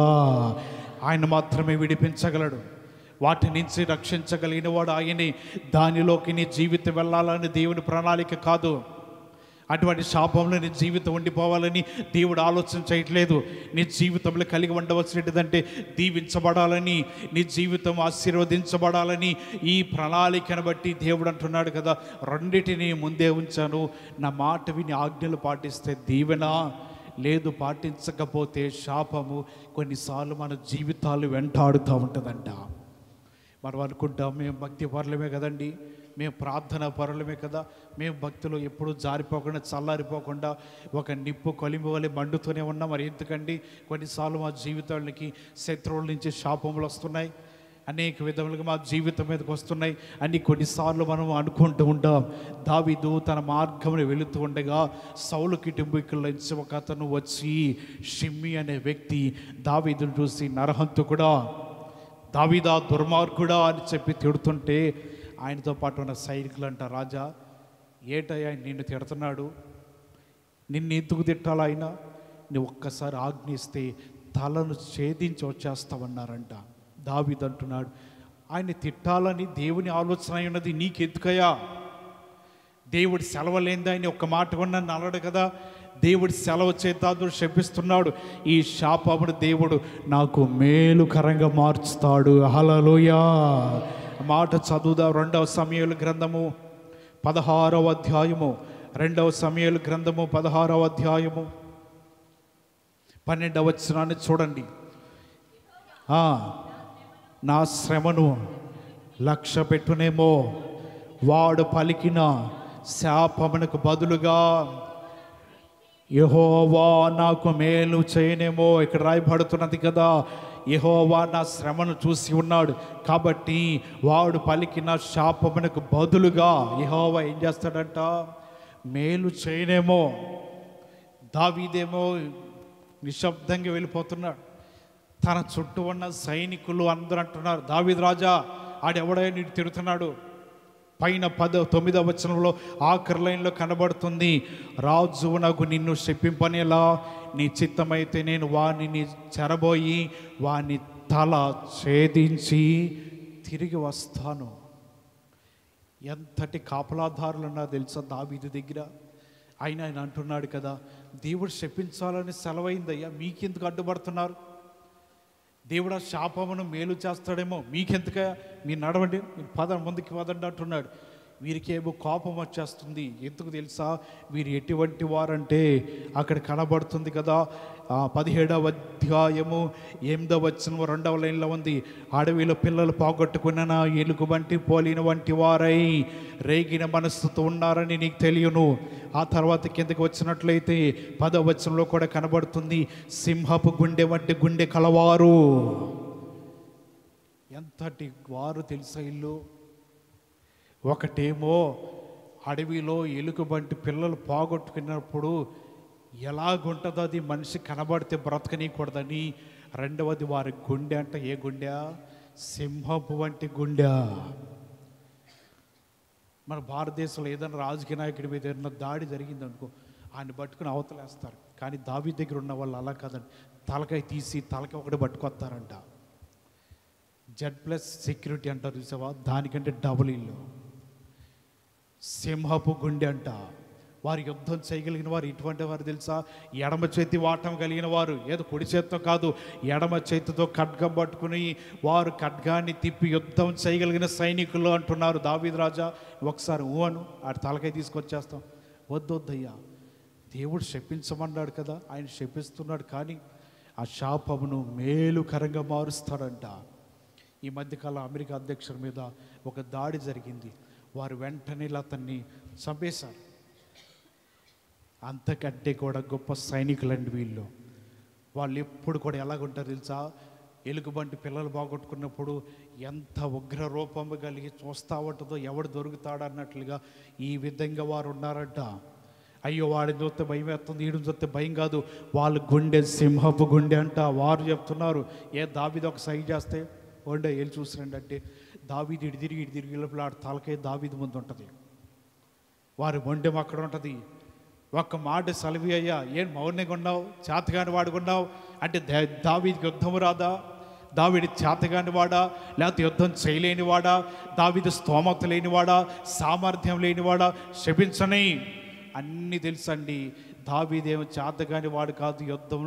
S1: ఆయన మాత్రమే విడిపించగలడు. వాటి నుంచి రక్షించగలిగిన వాడు ఆయనే. దానిలోకి నీ జీవితం వెళ్ళాలని దేవుని ప్రణాళిక కాదు. అటువంటి శాపంలో నీ జీవితం ఉండిపోవాలని దేవుడు ఆలోచన చేయట్లేదు. నీ జీవితంలో కలిగి ఉండవలసినదంటే దీవించబడాలని, నీ జీవితం ఆశీర్వదించబడాలని ఈ ప్రణాళికను బట్టి దేవుడు అంటున్నాడు కదా, రెండిటిని ముందే ఉంచాను, నా మాట విని ఆజ్ఞలు పాటిస్తే దీవెన, లేదు పాటించకపోతే శాపము. కొన్నిసార్లు మన జీవితాలు వెంటాడుతూ ఉంటుందంట. మనం అనుకుంటాం మేము భక్తి పరులమే కదండి, మేము ప్రార్థన పరులమే కదా, మేము భక్తిలో ఎప్పుడూ జారిపోకుండా చల్లారిపోకుండా ఒక నిప్పు కొలిమి వలె మండుతూనే ఉన్నాం. మరి ఎందుకండి కొన్నిసార్లు మా జీవితాలకి శత్రువుల నుంచి శాపములు వస్తున్నాయి, అనేక విధములుగా మా జీవితం మీదకి వస్తున్నాయి అని కొన్నిసార్లు మనం అనుకుంటూ ఉంటాం. దావీదు తన మార్గంలో వెళుతూ ఉండగా సౌలు కుటుంబీకుల నుంచి ఒక అతను వచ్చి, షిమ్మి అనే వ్యక్తి దావీదును చూసి నరహంతకుడా, దావీదా దుర్మార్గుడా అని చెప్పి తిడుతుంటే ఆయనతో పాటు ఉన్న సైనికులు అంట, రాజా ఏటయ్యా నిన్ను తిడుతున్నాడు, నిన్ను ఎందుకు తిట్టాలా ఆయన? నువ్వు ఒక్కసారి ఆజ్ఞిస్తే తలను ఛేదించి వచ్చేస్తావన్నారంట. దావీదు అంటున్నాడు, ఆయన తిట్టాలని దేవుని ఆలోచన అయి ఉన్నది, నీకెందుకయ్యా? దేవుడి సెలవు లేనిది ఆయన ఒక్క మాట కూడా నల్లడు కదా. దేవుడి సెలవు చేతాడు శపిస్తున్నాడు. ఈ శాపమును దేవుడు నాకు మేలుకరంగా మార్చుతాడు. హల్లెలూయా. మాట చదువుదా. 2వ సమూయేలు గ్రంథము 16వ అధ్యాయము. 2వ సమూయేలు గ్రంథము 16వ అధ్యాయము 12వ వచనాన్ని చూడండి. నా శ్రమను లక్ష్య పెట్టునేమో, వాడు పలికిన శాపమునకు బదులుగా యెహోవా నాకు మేలు చేయనేమో. ఇక్కడ రాయబడుతున్నది కదా, యెహోవా నా శ్రమను చూసి ఉన్నాడు కాబట్టి వాడు పలికిన శాపమునకు బదులుగా యెహోవా ఏం చేస్తాడంట? మేలు చేయనేమో. దావీదేమో నిశ్శబ్దంగా వెళ్ళిపోతున్నాడు. తన చుట్టూ ఉన్న సైనికులు అందరూ అంటున్నారు, దావీదు రాజా ఆడెవడో నీడు తిడుతున్నాడు. పైన 9వ వచనంలో ఆఖరి లైన్లో కనబడుతుంది, రాజునకు నిన్ను శపింపనేలా నీ చిత్తమైతే నేను వాణ్ణి చెరబోయి వాని తల ఛేదించి తిరిగి వస్తాను. ఎంతటి కాపలాదారులు ఉన్నా తెలుసా దావీదు దగ్గర. ఆయన అంటున్నాడు కదా, దేవుడు శపించాలని సెలవైందయ్యా, మీకెందుకు అడ్డుపడుతున్నారు? దేవుడు ఆ శాపమును మేలు చేస్తాడేమో, మీకెందుక? మీరు నడవండి, మీరు ముందుకు పదండి అంటున్నాడు. వీరికేమో కోపం వచ్చేస్తుంది. ఎందుకు తెలుసా? వీరు ఎటువంటి వారంటే అక్కడ కనబడుతుంది కదా, 17వ అధ్యాయము 8వ వచనం 2వ లైన్లో ఉంది, అడవిలో పిల్లలు పోగొట్టుకున్న ఎలుగుబంటి పోలిన వంటి వారై రేగిన మనస్సుతో ఉన్నారని నీకు తెలియను. ఆ తర్వాత కిందకి వచ్చినట్లయితే 10వ వచనంలో కూడా కనబడుతుంది, సింహపు గుండె వంటి గుండె కలవారు. ఎంతటి వారు తెలుసా ఇల్లు? ఒకటేమో అడవిలో ఎలుగుబంటి పిల్లలు పోగొట్టుకున్నప్పుడు ఎలాగుంటుందో అది మనిషి కనబడితే బ్రతకనీయకూడదని. రెండవది వారి గుండె అంటే ఏ గుండె? సింహపు వంటి గుండె. మన భారతదేశంలో ఏదైనా రాజకీయ నాయకుడి మీద ఏదైనా దాడి జరిగిందనుకో, ఆయన పట్టుకుని అవతలేస్తారు. కానీ దావీదు దగ్గర ఉన్న వాళ్ళు అలా కాదండి, తలకాయ తీసి తలకాయ ఒకటి పట్టుకొస్తారంట. Z+ సెక్యూరిటీ అంటారు చూసావా, దానికంటే డబుల్ ఇల్లు. సింహపు గుండె అంట. వారు యుద్ధం చేయగలిగిన వారు ఇటువంటి వారు తెలుసా? ఎడమ చేతి వాటం కలిగిన వారు. ఏదో కుడి చేతితో కాదు, ఎడమ చేతితో ఖడ్గం పట్టుకుని వారు ఖడ్గాన్ని తిప్పి యుద్ధం చేయగలిగిన సైనికులు అంటున్నారు. దావీదు రాజా ఒకసారి అను, ఆడి తలకాయ తీసుకొచ్చేస్తాం. వద్దొద్దయ్యా, దేవుడు శపించమన్నాడు కదా, ఆయన శపిస్తున్నాడు. కానీ ఆ శాపమును మేలుకరంగా మారుస్తాడంట. ఈ మధ్యకాలం అమెరికా అధ్యక్షుడి మీద ఒక దాడి జరిగింది. వారు వెంటనే అతన్ని చంపేశారు. అంతకంటే కూడా గొప్ప సైనికులండి వీళ్ళు. వాళ్ళు ఎప్పుడు కూడా ఎలాగుంటారు తెలుసా? ఎలుగుబంటి పిల్లలు బాగొట్టుకున్నప్పుడు ఎంత ఉగ్ర రూపము కలిగి చూస్తూ ఉంటుందో, ఎవడు దొరుకుతాడు అన్నట్లుగా ఈ విధంగా వారు ఉన్నారంట. అయ్యో వాడిని చూస్తే భయం వేస్తుంది, వీడిని చూస్తే భయం కాదు. వాళ్ళ గుండె సింహపు గుండె అంట. వారు చెప్తున్నారు, దావీదు ఒక సైడ్ చేస్తే ఓండే వెళ్ళి చూసిరండి అంటే దావీదు ఇటు తిరిగి ఆడు తలకాయ దావీదు ముందు ఉంటుంది, వారి మొండెం అక్కడ ఉంటుంది. ఒక్క మాట సెలవి అయ్యా, ఏం మౌనంగా ఉన్నావు, చేతగాని వాడుకున్నావు అంటే దావీదుకి యుద్ధము రాదా? దావీదు చేతగాని వాడా, లేకపోతే యుద్ధం చేయలేనివాడా? దావీదు స్తోమత లేనివాడా, సామర్థ్యం లేనివాడా? శపించని అన్నీ తెలుసండి. దావీదేమో చేతగాని వాడు కాదు, యుద్ధం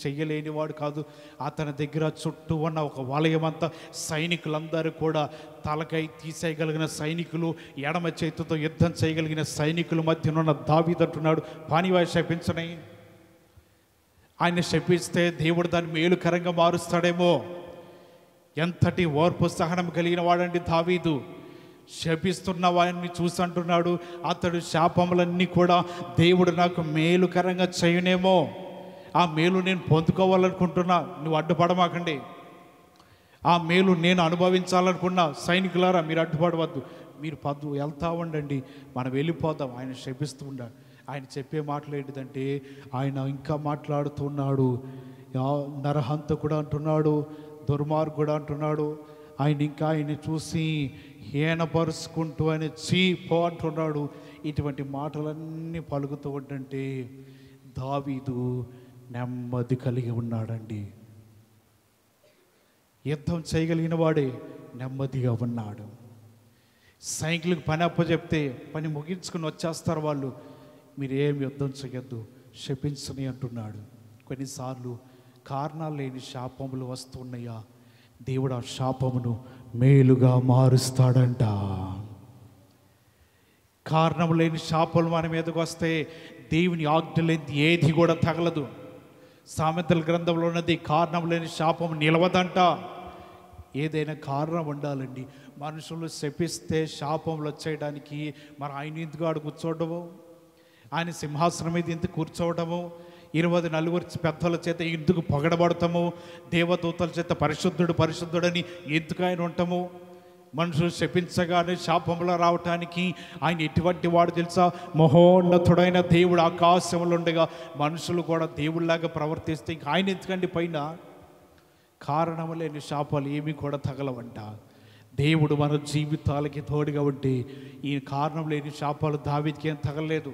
S1: చెయ్యలేని వాడు కాదు. అతని దగ్గర చుట్టూ ఉన్న ఒక వలయమంతా సైనికులందరూ కూడా తలకై తీసేయగలిగిన సైనికులు, ఎడమ చేతితో యుద్ధం చేయగలిగిన సైనికుల మధ్యనున్న దావీదు అంటున్నాడు, పానివాయి శపించని. ఆయన శపిస్తే దేవుడు దాన్ని మేలుకరంగా మారుస్తాడేమో. ఎంతటి ఓర్పు సహనం కలిగిన వాడండి దావీదు. శపిస్తున్న వారిని చూసి అంటున్నాడు, అతడు శాపములన్నీ కూడా దేవుడు నాకు మేలుకరంగా చేయనేమో, ఆ మేలు నేను పొందుకోవాలనుకుంటున్నా, నువ్వు అడ్డుపడమాకండి. ఆ మేలు నేను అనుభవించాలనుకున్నా. సైనికులారా మీరు అడ్డుపడవద్దు, మీరు వెళ్తా ఉండండి, మనం వెళ్ళిపోదాం. ఆయన శపిస్తూ ఉన్నాడు. ఆయన చెప్పే మాటలు ఏంటిదంటే, ఆయన ఇంకా మాట్లాడుతున్నాడు. నరహంతకుడు అంటున్నాడు, దుర్మార్గుడు అంటున్నాడు, ఆయన్ని చూసి హీనపరుచుకుంటూ ఆయన చీపో అంటున్నాడు. ఇటువంటి మాటలన్నీ పలుకుతూ ఉంటుంటే దావీదు నెమ్మది కలిగి ఉన్నాడండి. యుద్ధం చేయగలిగిన వాడే నెమ్మదిగా ఉన్నాడు. సైనికులకు పని అప్పచెప్తే పని ముగించుకుని వచ్చేస్తారు వాళ్ళు. మీరు ఏం యుద్ధం చేయొద్దు, శపించని అంటున్నాడు. కొన్నిసార్లు కారణాలు లేని శాపములు వస్తున్నాయా, దేవుడు ఆ శాపమును మేలుగా మారుస్తాడంట. కారణం లేని శాపములు మన మీదకు వస్తే దేవుని ఆజ్ఞ లేని ఏది కూడా తగలదు. సామెతల గ్రంథంలో ఉన్నది, కారణం లేని శాపం నిలవదంట. ఏదైనా కారణం ఉండాలండి. మనుషులు శపిస్తే శాపములు వచ్చేయడానికి మరి ఆయన ఎందుకు ఆడు కూర్చోవడము, ఆయన సింహాసనం మీద ఎందుకు కూర్చోవడము, 24 పెద్దల చేత ఎందుకు పొగడబడతాము, దేవదూతల చేత పరిశుద్ధుడు పరిశుద్ధుడని ఎందుకు ఆయన ఉంటాము. మనుషులు శపించగానే శాపంలో రావటానికి ఆయన ఎటువంటి వాడు తెలుసా? మహోన్నతుడైన దేవుడు ఆకాశంలో ఉండగా మనుషులు కూడా దేవుళ్ళలాగా ప్రవర్తిస్తే ఇంక ఆయన ఎందుకండి పైన? కారణం లేని శాపాలు ఏమీ కూడా తగలవంట. దేవుడు మన జీవితాలకి తోడుగా ఉంటే ఈ కారణం లేని శాపాలు దావీదుకి ఏం తగలలేదు.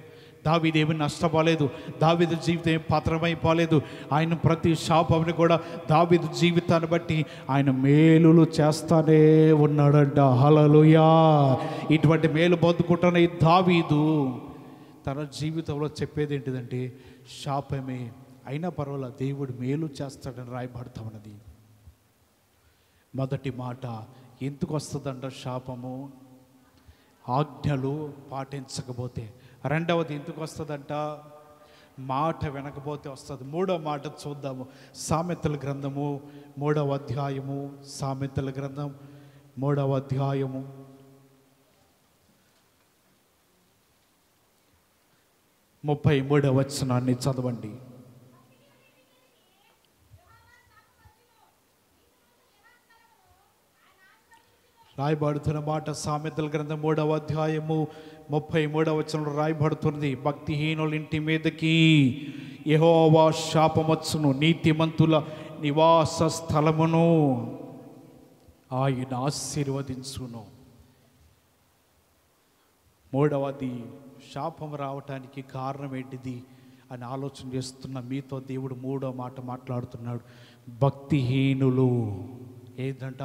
S1: దావీదు ఏమీ నష్టపోలేదు. దావీదు జీవితం ఏం పత్రమైపోలేదు. ఆయన ప్రతి శాపంని కూడా దావీదు జీవితాన్ని బట్టి ఆయన మేలులు చేస్తానే ఉన్నాడంట. హల్లెలూయా! ఇటువంటి మేలు పొందుకుంటున్న ఈ దావీదు తన జీవితంలో చెప్పేది ఏంటిదంటే, శాపమే అయినా పర్వాలేదు, దేవుడు మేలు చేస్తాడని రాయబడతా ఉన్నది. మొదటి మాట, ఎందుకు వస్తుందంట శాపము? ఆజ్ఞలు పాటించకపోతే. రెండవది ఎందుకు వస్తుందంట? మాట వినకపోతే వస్తుంది. మూడవ మాట చూద్దాము. సామెతల గ్రంథము 3వ అధ్యాయము, సామెతల గ్రంథం 3వ అధ్యాయము 33వ వచనాన్ని చదవండి. రాయబడుతున్న మాట సామెతల గ్రంథం 3వ అధ్యాయము 33వ వచనంలో రాయబడుతున్నది, భక్తిహీనుల ఇంటి మీదకి యెహోవా శాపమొచ్చును, నీతిమంతుల నివాస స్థలమును ఆయన ఆశీర్వదించును. మూడవది, శాపం రావటానికి కారణం ఏంటిది అని ఆలోచన చేస్తున్న మీతో దేవుడు మూడో మాట మాట్లాడుతున్నాడు. భక్తిహీనులు. ఏంటంట?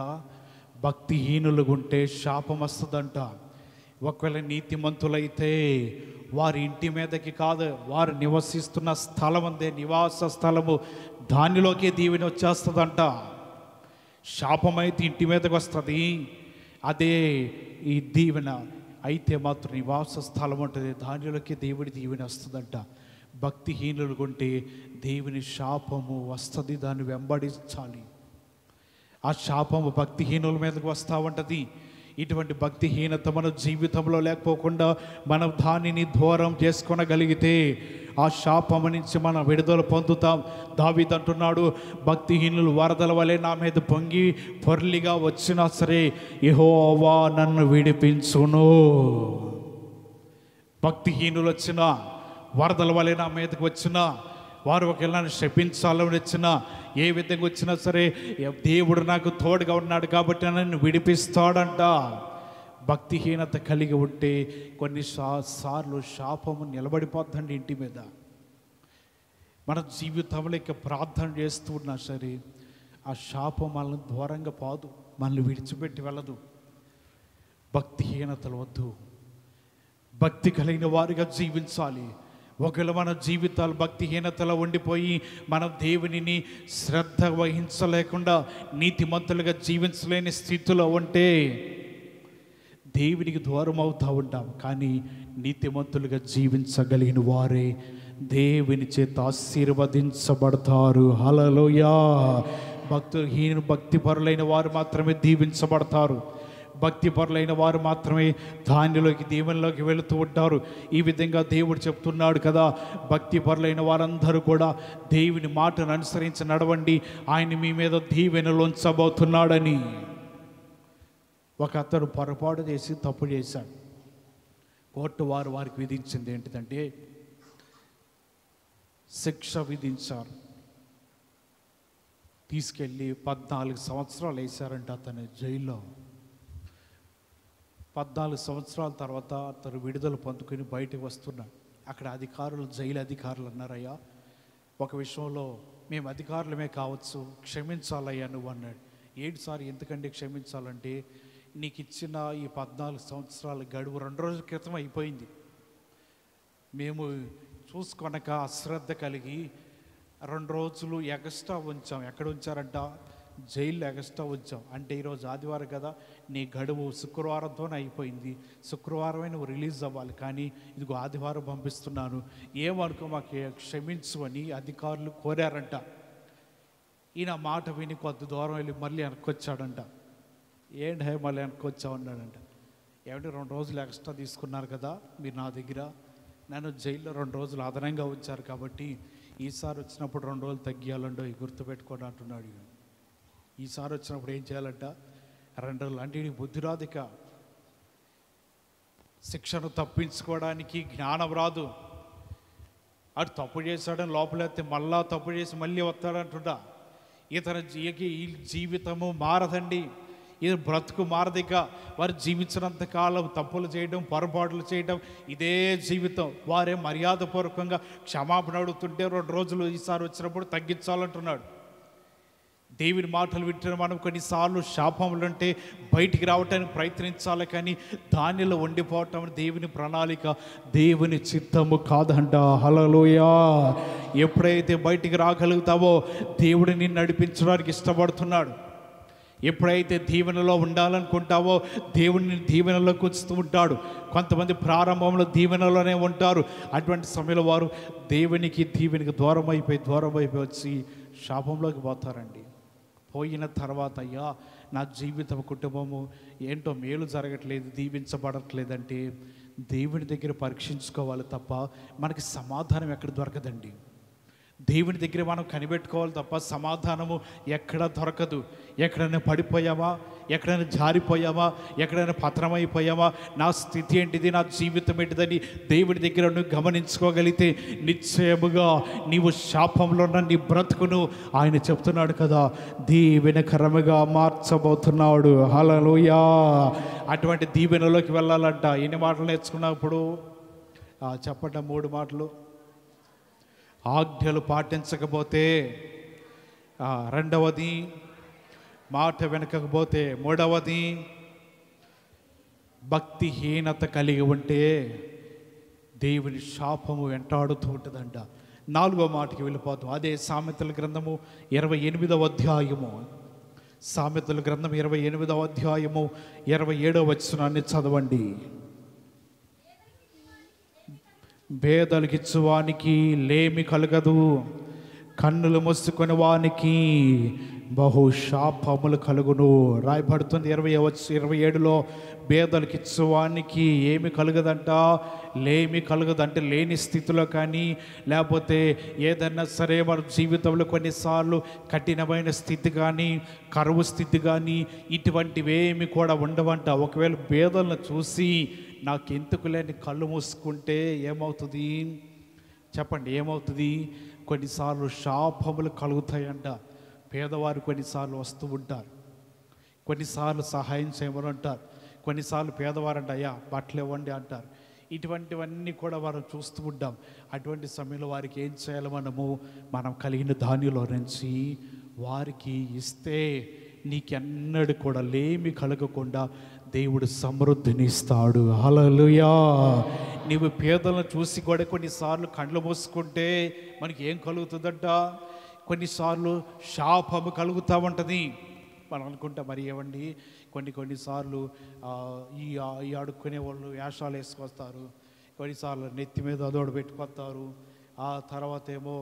S1: భక్తిహీనులు ఉంటే శాపం వస్తుందంట. ఒకవేళ నీతిమంతులైతే వారి ఇంటి మీదకి కాదు, వారు నివసిస్తున్న స్థలం అందే, నివాస స్థలము, దానిలోకే దీవెన వచ్చేస్తుందంట. శాపం అయితే ఇంటి మీదకి వస్తుంది, అదే ఈ దీవెన అయితే మాత్రం నివాస స్థలం ఉంటుంది, దానిలోకి దేవుడి దీవెన వస్తుందంట. భక్తిహీనులు కొంటే దేవుని శాపము వస్తుంది, దాన్ని వెంబడించాలి. ఆ శాపము భక్తిహీనుల మీదకి వస్తూ ఉంటుంది. ఇటువంటి భక్తిహీనత మన జీవితంలో లేకపోకుండా మనం దానిని దూరం చేసుకొనగలిగితే ఆ శాపము నుంచి మనం విడుదల పొందుతాం. దావీదు అంటున్నాడు, భక్తిహీనులు వరదల వలె నా మీద పొంగి పొర్లిగా వచ్చినా సరే యెహోవా నన్ను విడిపించును. భక్తిహీనులు వచ్చినా, వరదల వలె నా మీదకి వచ్చినా, వారు ఒకవేళ నన్ను శపించాలని వచ్చినా, ఏ విధంగా వచ్చినా సరే దేవుడు నాకు తోడుగా ఉన్నాడు కాబట్టి నన్ను విడిపిస్తాడంట. భక్తిహీనత కలిగి ఉంటే కొన్నిసార్లు శాపము నిలబడిపోద్దండి ఇంటి మీద. మన జీవితంలో ఇక ప్రార్థన చేస్తూ ఉన్నా సరే ఆ శాపం మనల్ని దూరంగా పోదు, మనల్ని విడిచిపెట్టి వెళ్ళదు. భక్తిహీనతలు వద్దు, భక్తి కలిగిన వారిగా జీవించాలి. ఒకవేళ మన జీవితాలు భక్తిహీనతలో ఉండిపోయి మనం దేవునిని శ్రద్ధ వహించలేకుండా నీతిమంతులుగా జీవించలేని స్థితిలో ఉంటే దేవునికి దూరం అవుతూ ఉంటాం. కానీ నీతిమంతులుగా జీవించగలిగిన వారే దేవుని చేత ఆశీర్వదించబడతారు. హల్లెలూయా! భక్తిపరులైన వారు మాత్రమే దీవించబడతారు. భక్తిపరులైన వారు మాత్రమే దానిలోకి దీవెనలోకి వెళుతూ ఉంటారు. ఈ విధంగా దేవుడు చెప్తున్నాడు కదా, భక్తిపరులైన వారందరూ కూడా దేవుని మాటను అనుసరించి నడవండి, ఆయన మీ మీద దీవెనలు ఉంచబోతున్నాడని. ఒక అతడు పొరపాటు చేసి తప్పు చేశాడు. కోర్టు వారికి విధించింది ఏంటిదంటే శిక్ష విధించారు. తీసుకెళ్ళి 14 సంవత్సరాలు వేశారంట అతను జైల్లో. 14 సంవత్సరాల తర్వాత అతను విడుదల పొందుకుని బయటకు వస్తున్నాడు. అక్కడ అధికారులు, జైలు అధికారులు అన్నారయ్యా, ఒక విషయంలో మేము అధికారులమే కావచ్చు, క్షమించాలయ్యా నువ్వు అన్నాడు. ఏంటి సార్ ఎందుకంటే క్షమించాలంటే, నీకు ఇచ్చిన ఈ 14 సంవత్సరాల గడువు 2 రోజుల క్రితం అయిపోయింది. మేము చూసుకొనక అశ్రద్ధ కలిగి 2 రోజులు ఎగస్ట్రా ఉంచాం. ఎక్కడ ఉంచారంట? జైల్లో ఎగస్ట్రా ఉంచాం. అంటే ఈరోజు ఆదివారం కదా, నీ గడువు శుక్రవారంతోనే అయిపోయింది, శుక్రవారమే నువ్వు రిలీజ్ అవ్వాలి, కానీ ఇదిగో ఆదివారం పంపిస్తున్నాను, ఏమనుకో మాకు క్షమించు అని అధికారులు కోరారంట. ఈయన మాట విని కొద్ది దూరం వెళ్ళి మళ్ళీ వెనక్కొచ్చాడంట. ఏంటి మళ్ళీ వెనక్కొచ్చావు అన్నాడంట. ఏమంటే 2 రోజులు ఎక్స్ట్రా తీసుకున్నారు కదా మీరు నా దగ్గర, నన్ను జైల్లో 2 రోజులు అదనంగా ఉంచారు కాబట్టి ఈసారి వచ్చినప్పుడు 2 రోజులు తగ్గియాలండో గుర్తుపెట్టుకోండి అంటున్నాడు. ఈసారి వచ్చినప్పుడు ఏం చేయాలంట? 2 రోజులు. అంటే బుద్ధి రాదిక, శిక్షను తప్పించుకోవడానికి జ్ఞానం రాదు. అటు తప్పు చేశాడని లోపలైతే మళ్ళా తప్పు చేసి మళ్ళీ వస్తాడంటున్నా. ఈ జీవితము మారదండి, ఇది బ్రతుకు మారదిక. వారు జీవించినంత కాలం తప్పులు చేయడం, పొరపాట్లు చేయడం ఇదే జీవితం. వారే మర్యాదపూర్వకంగా క్షమాపణ అడుగుతుంటే 2 రోజులు ఈసారి వచ్చినప్పుడు తగ్గించాలంటున్నాడు. దేవుని మాటలు వింటున్న మనం కొన్నిసార్లు శాపములు అంటే బయటికి రావటానికి ప్రయత్నించాలి, కానీ దానిలో ఉండిపోవటం దేవుని ప్రణాళిక, దేవుని చిత్తము కాదంట. హల్లెలూయా. ఎప్పుడైతే బయటికి రాగలుగుతావో దేవుడు నిన్ను నడిపించడానికి ఇష్టపడుతున్నాడు. ఎప్పుడైతే దీవెనలో ఉండాలనుకుంటావో దేవుడిని దీవెనలోకి వస్తూ ఉంటాడు. కొంతమంది ప్రారంభంలో దీవెనలోనే ఉంటారు. అటువంటి సమయంలో వారు దేవునికి దీవెనికి దూరం అయిపోయి వచ్చి శాపంలోకి పోతారండి. పోయిన తర్వాత అయ్యా నా జీవితం, కుటుంబము ఏంటో మేలు జరగట్లేదు, దీవించబడట్లేదంటే దేవుని దగ్గర పరీక్షించుకోవాలి తప్ప మనకి సమాధానం ఎక్కడ దొరకదండి. దేవుని దగ్గర మనం కనిపెట్టుకోవాలి తప్ప సమాధానము ఎక్కడ దొరకదు. ఎక్కడైనా పడిపోయామా, ఎక్కడైనా జారిపోయామా, ఎక్కడైనా పతనమైపోయామా, నా స్థితి ఏంటిది, నా జీవితం ఏంటిదని దేవుడి దగ్గర నువ్వు గమనించుకోగలిగితే నిశ్చయముగా నీవు శాపంలో ఉన్న నీ బ్రతుకును ఆయన చెప్తున్నాడు కదా, దీవెనకరముగా మార్చబోతున్నాడు. హల్లెలూయా. అటువంటి దీవెనలోకి వెళ్ళాలంట. ఎన్ని మాటలు నేర్చుకున్నప్పుడు చెప్పండి, 3 మాటలు. ఆజ్ఞలు పాటించకపోతే, రెండవది మాట వినకపోతే, మూడవది భక్తిహీనత కలిగి ఉంటే దేవుని శాపము వెంటాడుతూ ఉంటుందంట. 4వ మాటకి వెళ్ళిపోతాం. అదే సామెతల గ్రంథము 28వ అధ్యాయము. సామెతల గ్రంథం 28వ అధ్యాయము 27వ వచనాన్ని చదవండి. పేదలకిచ్చువానికి లేమి కలగదు, కన్నులు మూసుకొని వానికి బహు శాపములు కలుగును రాయబడుతుంది. 27లో పేదలకిచ్చువానికి ఏమి కలగదంట? లేమి కలగదంటే లేని స్థితిలో కానీ, లేకపోతే ఏదన్నా సరే మన జీవితంలో కొన్నిసార్లు కఠినమైన స్థితి కానీ, కరువు స్థితి కానీ ఇటువంటివేమి కూడా ఉండవంట. ఒకవేళ పేదలను చూసి నాకెందుకు లేని కళ్ళు మూసుకుంటే ఏమవుతుంది చెప్పండి? ఏమవుతుంది? కొన్నిసార్లు శాపములు కలుగుతాయంట. పేదవారు కొన్నిసార్లు వస్తూ ఉంటారు, కొన్నిసార్లు సహాయం చేయమని అంటారు, కొన్నిసార్లు పేదవారంట అయ్యా బట్టలు ఇవ్వండి అంటారు. ఇటువంటివన్నీ కూడా మనం చూస్తూ ఉంటాం. అటువంటి సమయంలో వారికి ఏం చేయాలి? మనం కలిగిన దానిలో నుంచి వారికి ఇస్తే నీకెన్నడూ కూడా లేమి కలగకుండా దేవుడు సమృద్ధిని ఇస్తాడు. హల్లెలూయా. నీవు పేదలను చూసి కూడా కొన్నిసార్లు కళ్ళు మూసుకుంటే మనకి ఏం కలుగుతుందంట? కొన్నిసార్లు శాపము కలుగుతూ ఉంటుంది. మనం అనుకుంటాం మరి ఏమండి, కొన్నిసార్లు ఈ అడుక్కునే వాళ్ళు వేషాలు వేసుకొస్తారు, కొన్నిసార్లు నెత్తి మీద అదోడు పెట్టుకొస్తారు, ఆ తర్వాత ఏమో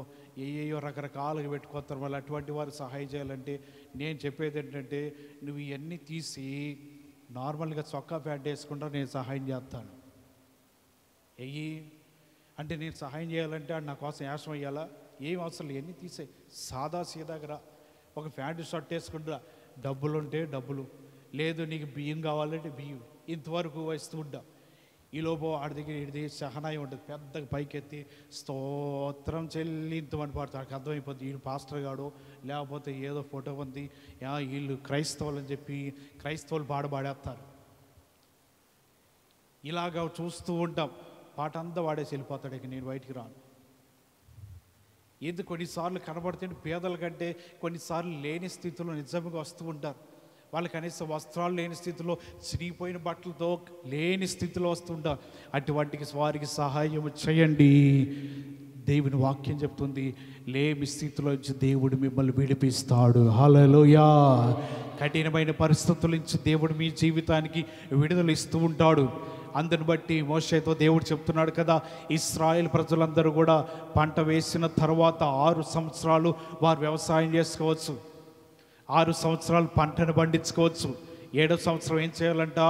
S1: ఏయో రకరకాలుగా పెట్టుకొస్తారు. వాళ్ళు అటువంటి వారు సహాయం చేయాలంటే నేను చెప్పేది ఏంటంటే, నువ్వు ఇవన్నీ తీసి నార్మల్గా చొక్కా ప్యాంట్ వేసుకుంటా నేను సహాయం చేస్తాను. అంటే నేను సహాయం చేయాలంటే నా కోసం వేషం వేయాలా? ఏం అవసరం లేదు, ఎన్ని తీసే సాదా సీదాగా ఒక ప్యాంటు షర్ట్ వేసుకుంటా, డబ్బులు ఉంటే డబ్బులు, లేదు నీకు బియ్యం కావాలంటే బియ్యం, ఇంతవరకు వస్తూ ఉంటా. ఈలోపు ఆడి దగ్గర ఇది సహనాయి ఉంటుంది, పెద్దగా పైకెత్తి స్తోత్రం చెల్లింతమని పాడుతాడు. ఆడికి అర్థమైపోతుంది వీళ్ళు పాస్టర్ గాడు, లేకపోతే ఏదో ఫోటో ఉంది, వీళ్ళు క్రైస్తవులు అని చెప్పి క్రైస్తవులు పాడేస్తారు. ఇలాగ చూస్తూ ఉంటాం. పాట అంతా వాడేసి వెళ్ళిపోతాడు, ఇక నేను బయటికి రాను. ఎందుకు కొన్నిసార్లు కనబడుతుంటే పేదల కంటే కొన్నిసార్లు లేని స్థితిలో నిజంగా వస్తూ ఉంటారు. వాళ్ళకి కనీసం వస్త్రాలు లేని స్థితిలో, చిరిగిపోయిన బట్టలతో లేని స్థితిలో వస్తుంటారు. అటువంటి వారికి సహాయం చేయండి. దేవుని వాక్యం చెప్తుంది, లేమి స్థితిలో నుంచి దేవుడు మిమ్మల్ని విడిపిస్తాడు. హల్లెలూయా. కఠినమైన పరిస్థితుల నుంచి దేవుడు మీ జీవితానికి విడుదల ఇస్తూ ఉంటాడు. అందుని బట్టి మోషేతో దేవుడు చెప్తున్నాడు కదా, ఇశ్రాయేల్ ప్రజలందరూ కూడా పంట వేసిన తర్వాత 6 సంవత్సరాలు వారు వ్యవసాయం చేసుకోవచ్చు, 6 సంవత్సరాలు పంటను పండించుకోవచ్చు. 7వ సంవత్సరం ఏం చేయాలంట,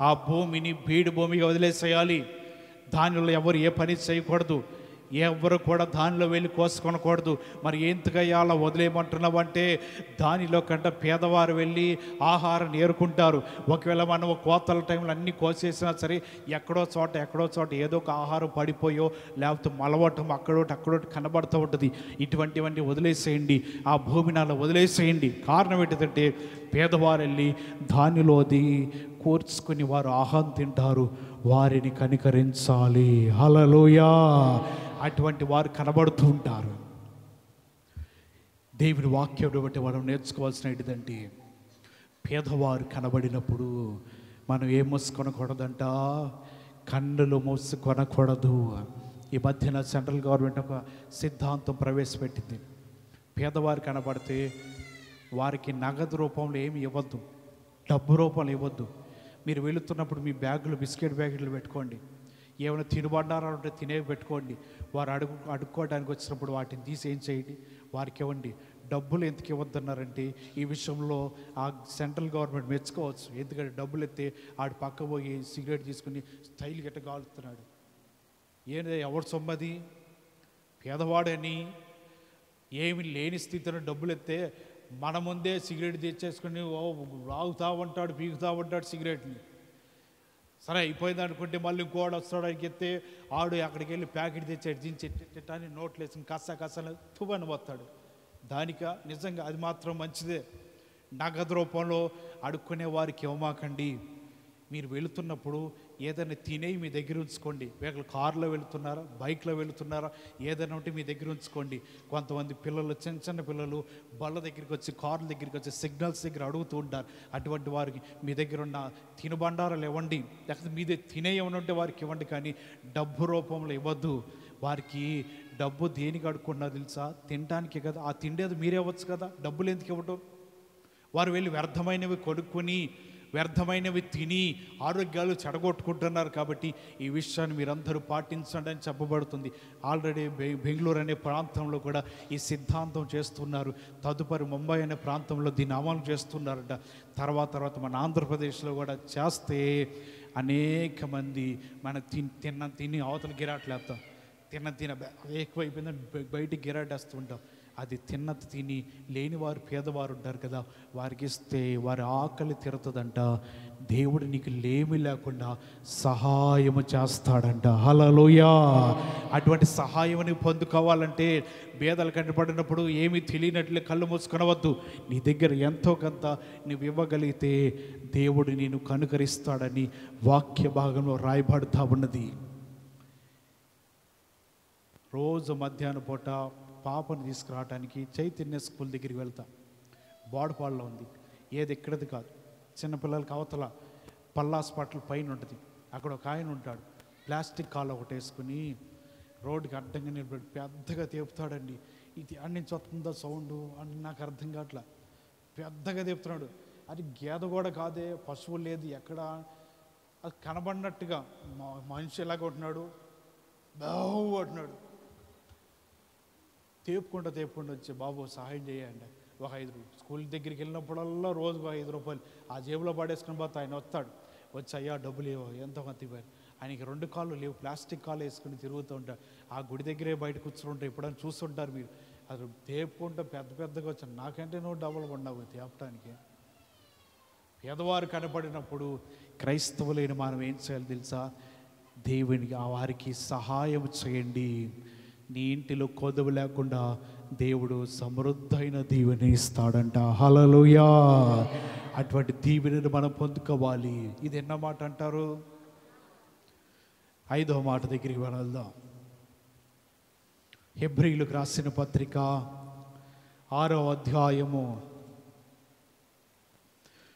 S1: ఆ భూమిని బీడు భూమిగా వదిలేసేయాలి. దానిలో ఎవరు ఏ పని చేయకూడదు, ఎవరు కూడా దానిలో వెళ్ళి కోసుకొనకూడదు. మరి ఎందుకయ్యా అలా వదిలేయమంటున్నావంటే, దానిలో కంటే పేదవారు వెళ్ళి ఆహారం ఏరుకుంటారు. ఒకవేళ మనం కోతల టైంలో అన్నీ కోసేసినా సరే ఎక్కడో చోట ఏదో ఒక ఆహారం పడిపోయో లేకపోతే మలవటం అక్కడోటి కనబడుతూ ఉంటుంది. ఇటువంటివన్నీ వదిలేసేయండి, ఆ భూమిని అలా వదిలేసేయండి. కారణం ఏంటంటే పేదవారు వెళ్ళి దానిలోది కూర్చుకుని వారు ఆహారం తింటారు, వారిని కనికరించాలి. హల్లెలూయా. అటువంటి వారు కనబడుతూ ఉంటారు. దేవుని వాక్యం బట్టి మనం నేర్చుకోవాల్సిన ఏంటిదంటే, పేదవారు కనబడినప్పుడు మనం ఏం మూసుకొనకూడదంట, కన్నులు మూసుకొనకూడదు. ఈ మధ్యన సెంట్రల్ గవర్నమెంట్ ఒక సిద్ధాంతం ప్రవేశపెట్టింది. పేదవారు కనబడితే వారికి నగదు రూపంలో ఏమి ఇవ్వద్దు, డబ్బు రూపంలో ఇవ్వద్దు. మీరు వెళుతున్నప్పుడు మీ బ్యాగులు బిస్కెట్ బ్యాగులు పెట్టుకోండి, ఏమైనా తినుబండారాలు ఉంటే తినేవి పెట్టుకోండి. వారు అడుక్కోవడానికి వచ్చినప్పుడు వాటిని తీసి ఏం చేయండి, వారికి ఇవ్వండి. డబ్బులు ఎందుకు ఇవ్వద్దన్నారంటే, ఈ విషయంలో ఆ సెంట్రల్ గవర్నమెంట్ మెచ్చుకోవచ్చు. ఎందుకంటే డబ్బులు ఎత్తే ఆడు పక్క పోయి సిగరెట్ తీసుకుని స్టైల్ గట్ట కాలుతున్నాడు. ఏంటి ఎవరు సొమ్మది? పేదవాడని ఏమి లేని స్థితిలో డబ్బులు ఎత్తే మన ముందే సిగరెట్ తెచ్చేసుకుని రాగుతా ఉంటాడు, పీకుతా ఉంటాడు సిగరెట్ని. సరే అయిపోయింది అనుకుంటే మళ్ళీ ఇంకోడు వస్తాడు, ఆయనకి ఎత్తే ఆడు అక్కడికి వెళ్ళి ప్యాకెట్ తెచ్చాడు, దించి నోట్లు వేసుకుని కసని తువ్వని పోతాడు. దానిక నిజంగా అది మాత్రం మంచిదే. నగదు రూపంలో అడుక్కునే వారికి ఇవ్వమాకండి. మీరు వెళుతున్నప్పుడు ఏదైనా తినేవి మీ దగ్గర ఉంచుకోండి. వీళ్ళు కారులో వెళుతున్నారా, బైక్లో వెళుతున్నారా, ఏదైనా ఉంటే మీ దగ్గర ఉంచుకోండి. కొంతమంది పిల్లలు, చిన్న పిల్లలు బళ్ళ దగ్గరికి వచ్చి, కార్ల దగ్గరికి వచ్చి సిగ్నల్స్ దగ్గర అడుగుతూ ఉంటారు. అటువంటి వారికి మీ దగ్గర ఉన్న తినుబండారాలు ఇవ్వండి, లేకపోతే మీదే తినే ఏమైనా ఉంటే వారికి ఇవ్వండి, కానీ డబ్బు రూపంలో ఇవ్వద్దు. వారికి డబ్బు దేనికి అడుక్కున్నారు తెలుసా? తినడానికి కదా. ఆ తిండేది మీరే ఇవ్వచ్చు కదా, డబ్బులు ఎందుకు ఇవ్వటం? వారు వెళ్ళి వ్యర్థమైనవి కొనుక్కొని వ్యర్థమైనవి తిని ఆరోగ్యాలు చెడగొట్టుకుంటున్నారు. కాబట్టి ఈ విషయాన్ని మీరందరూ పాటించండి అని చెప్పబడుతుంది. ఆల్రెడీ బెంగళూరు అనే ప్రాంతంలో కూడా ఈ సిద్ధాంతం చేస్తున్నారు. తదుపరి ముంబై అనే ప్రాంతంలో దీన్ని అమలు చేస్తున్నారట. తర్వాత మన ఆంధ్రప్రదేశ్లో కూడా చేస్తే అనేక మంది మన తిని అవతల గిరాట్లేస్తాం. తిన ఎక్కువైపోయిందని బయటికి గిరాటేస్తుంటాం. అది తిని లేనివారు పేదవారు ఉంటారు కదా, వారికి ఇస్తే వారి ఆకలి తీరుతుందంట. దేవుడు నీకు లేమి లేకుండా సహాయము చేస్తాడంట. హల్లెలూయా. అటువంటి సహాయముని పొందుకోవాలంటే పేదలు కంటపడినప్పుడు ఏమీ తెలియనట్లే కళ్ళు మూసుకొనవద్దు. నీ దగ్గర ఎంతో కొంత నువ్వు ఇవ్వగలిగితే దేవుడు నేను కనుకరిస్తాడని వాక్య భాగంలో రాయబడుతూ ఉన్నది. రోజు మధ్యాహ్నం పూట పాపను తీసుకురావడానికి చైతన్య స్కూల్ దగ్గరికి వెళ్తా. బోడపాడులో ఉంది, ఏది ఎక్కడది కాదు. చిన్నపిల్లలకి అవతల పల్లాస్ పట్ల పైన ఉంటుంది. అక్కడ ఒక ఆయన ఉంటాడు, ప్లాస్టిక్ కాలు ఒకటి వేసుకుని రోడ్డుకి అడ్డంగా నిలబడి పెద్దగా తేపుతాడండి. ఇది అన్ని నుంచి వస్తుందా సౌండ్ అని నాకు అర్థం కావట్లా. పెద్దగా తేపుతున్నాడు. అది గేదె కూడా కాదే, పశువు లేదు ఎక్కడ, అది కనబడినట్టుగా మనిషి ఎలాగ ఉంటున్నాడు, బావు అంటున్నాడు. తేపుకుంటూ వచ్చి, బాబు సహాయం చేయండి, ఒక 5 స్కూల్ దగ్గరికి వెళ్ళినప్పుడల్లా రోజుకు 5 రూపాయలు ఆ జేబులో పడేసుకుని పోతే ఆయన వస్తాడు. వచ్చి అయ్యా డబ్బులు లేవు, ఎంతో మంది ఇవ్వాలి. ఆయనకి 2 కాళ్ళు లేవు, ప్లాస్టిక్ కాళ్ళు వేసుకుని తిరుగుతూ ఉంటాడు. ఆ గుడి దగ్గరే బయట కూర్చుంటారు. ఎప్పుడైనా చూస్తుంటారు మీరు. అది తేపుకుంటూ పెద్దగా వచ్చాను. నాకంటే నువ్వు డబ్బులు కొన్నావు తేపటానికి. పేదవారు కనపడినప్పుడు క్రైస్తవులైన మనం ఏం చేయాలి తెలుసా? దేవునికి ఆ వారికి సహాయం చేయండి. నీ ఇంటిలో కొదువు లేకుండా దేవుడు సమృద్ధైన దీవెన ఇస్తాడంట. హల్లెలూయా. అటువంటి దీవెనను మనం పొందుకోవాలి. ఇది ఎన్న మాట అంటారు? 5వ మాట దగ్గరికి వెళ్దాం. హెబ్రీయులకు రాసిన పత్రిక 6వ అధ్యాయము,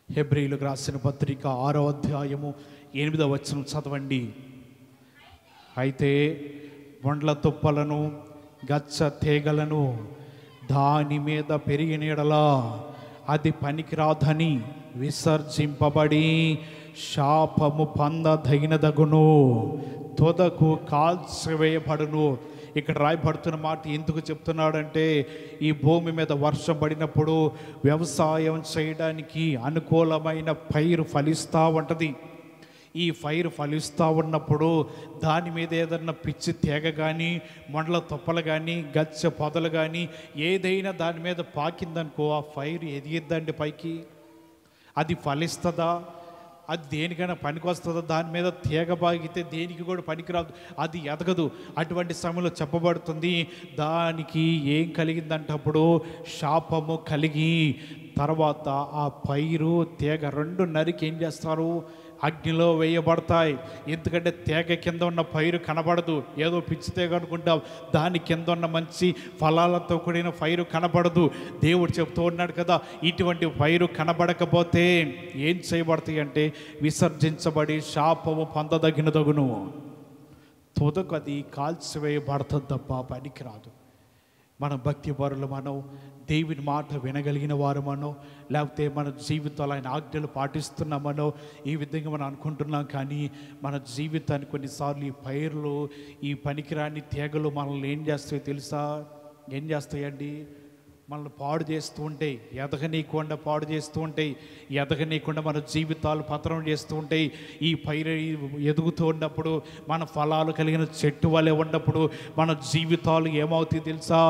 S1: హెబ్రీయులకు రాసిన పత్రిక 6వ అధ్యాయము 8వ వచనం చదవండి. అయితే మొండ్ల తుప్పలను గచ్చ తీగలను దాని మీద పెరిగిన యెడల అది పనికిరాదని విసర్జింపబడి శాపము పొందదగినదగును, తొదకు కాల్చివేయబడును. ఇక్కడ రాయబడుతున్న మాట ఎందుకు చెప్తున్నాడంటే, ఈ భూమి మీద వర్షం పడినప్పుడు వ్యవసాయం చేయడానికి అనుకూలమైన పైరు ఫలిస్తూ ఉంటుంది. ఈ పైరు ఫలిస్తూ ఉన్నప్పుడు దాని మీద ఏదన్నా పిచ్చి తీగ కానీ, మొండల తుప్పలు కానీ, గచ్చ పొదలు కానీ ఏదైనా దాని మీద పాకిందనుకో, ఆ పైరు ఎదిగిద్దండి పైకి? అది ఫలిస్తుందా? అది దేనికైనా పనికి వస్తుందా? దాని మీద తీగ పాకితే దేనికి కూడా పనికిరాదు, అది ఎదగదు. అటువంటి సమయంలో చెప్పబడుతుంది, దానికి ఏం కలిగిందంటప్పుడు శాపము కలిగి తర్వాత ఆ పైరు తీగ రెండు నరికి ఏం చేస్తారు? అగ్నిలో వేయబడతాయి. ఎందుకంటే తీగ కింద ఉన్న పైరు కనబడదు, ఏదో పిచ్చి తీగ అనుకుంటాం, దాని కింద ఉన్న మంచి ఫలాలతో కూడిన పైరు కనబడదు. దేవుడు చెప్తూ ఉన్నాడు కదా, ఇటువంటి పైరు కనబడకపోతే ఏం చేయబడతాయి అంటే విసర్జించబడి శాపము పొందదగినదగును, తుదకు అది కాల్చివేయబడుతుంది తప్ప పనికిరాదు. మన భక్తి పరులు మనం దేవుని మాట వినగలిగిన వారమనో, లేకపోతే మన జీవితాలు ఆయన ఆజ్ఞలు పాటిస్తున్నామనో ఈ విధంగా మనం అనుకుంటున్నాం. కానీ మన జీవితాన్ని కొన్నిసార్లు ఈ పైర్లు, ఈ పనికిరాని తీగలు మనల్ని ఏం చేస్తాయో తెలుసా? ఏం చేస్తాయండి? మనల్ని పాడు చేస్తూ ఉంటాయి, ఎదగనీయకుండా పాడు చేస్తూ ఉంటాయి, ఎదగనీయకుండా మన జీవితాలు పతనం చేస్తూ ఉంటాయి. ఈ పైరు ఎదుగుతూ ఉన్నప్పుడు, మన ఫలాలు కలిగిన చెట్టు వలె ఉన్నప్పుడు మన జీవితాలు ఏమవుతాయి తెలుసా?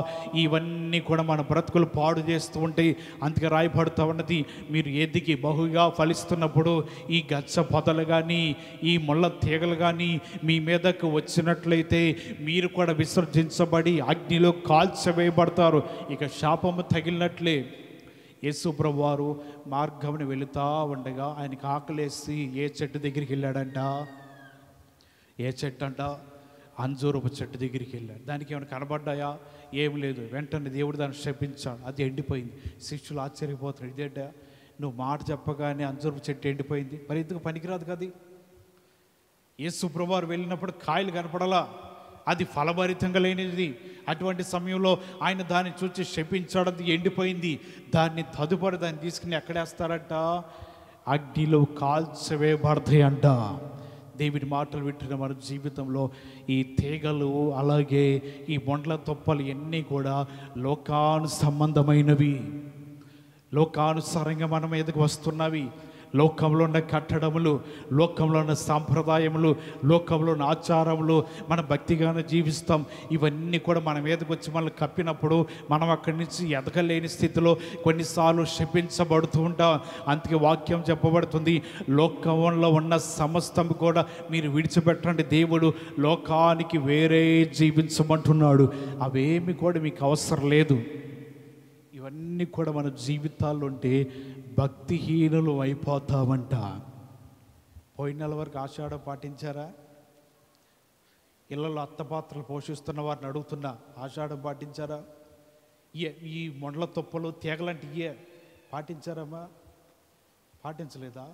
S1: ఇవన్నీ కూడా మన బ్రతుకులు పాడు చేస్తూ ఉంటాయి. అందుకే రాయబడుతూ ఉన్నది, మీరు ఎదిగి బహుగా ఫలిస్తున్నప్పుడు ఈ గచ్చ పొదలు కానీ, ఈ ముళ్ళ తీగలు కానీ మీ మీదకు వచ్చినట్లయితే మీరు కూడా విసర్జించబడి అగ్నిలో కాల్చివేయబడతారు. ఇక శాపము తగిలినట్లే. యేసు ప్రభువారు మార్గమును వెళుతూ ఉండగా ఆయనకి ఆకలేసి ఏ చెట్టు దగ్గరికి వెళ్ళాడంట? ఏ చెట్టు అంట? అంజూరపు చెట్టు దగ్గరికి వెళ్ళాడు. దానికి ఏమైనా కనబడ్డాయా? ఏం లేదు. వెంటనే దేవుడు దాన్ని శపించాడు, అది ఎండిపోయింది. శిష్యులు ఆశ్చర్యపోతారు, ఇదేంట నువ్వు మాట చెప్పగానే అంజూరపు చెట్టు ఎండిపోయింది, మరి ఎందుకు పనికిరాదు కదా? యేసు ప్రభువారు వెళ్ళినప్పుడు కాయలు కనపడాలా, అది ఫలభరితంగా లేనిది. అటువంటి సమయంలో ఆయన దాన్ని చూసి శపించాడు, అది ఎండిపోయింది. దాన్ని తదుపరి దాన్ని తీసుకుని ఎక్కడేస్తారంట? అగ్నిలో కాల్చివేయబడతాయి అంట. దేవుని మాటలు వింటున్న మన జీవితంలో ఈ తీగలు, అలాగే ఈ మొండ్ల తుప్పలు ఎన్నీ కూడా లోకాను సంబంధమైనవి, లోకానుసారంగా మనం మీదకు వస్తున్నవి. లోకంలో ఉన్న కట్టడములు, లోకంలో ఉన్న సాంప్రదాయములు, లోకంలో ఉన్న ఆచారములు, మన భక్తిగానే జీవిస్తాం. ఇవన్నీ కూడా మన మీదకి వచ్చి మనల్ని కప్పినప్పుడు మనం అక్కడి నుంచి ఎదగలేని స్థితిలో కొన్నిసార్లు శపించబడుతూ ఉంటాం. అందుకే వాక్యం చెప్పబడుతుంది, లోకంలో ఉన్న సమస్తం కూడా మీరు విడిచిపెట్టండి, దేవుడు లోకానికి వేరే జీవించమంటున్నాడు. అవేమి కూడా మీకు అవసరం లేదు. ఇవన్నీ కూడా మన జీవితాల్లో ఉంటే భక్తిహీనులు అయిపోతామంట. పోయిన నెల వరకు ఆషాఢం పాటించారా? ఇళ్ళలో అత్తపాత్రలు పోషిస్తున్న వారిని అడుగుతున్నా, ఆషాఢం పాటించారా? ఈ మొండ్ల తుప్పలు, తీగలంటే ఇయే పాటించారమ్మా? పాటించలేదా?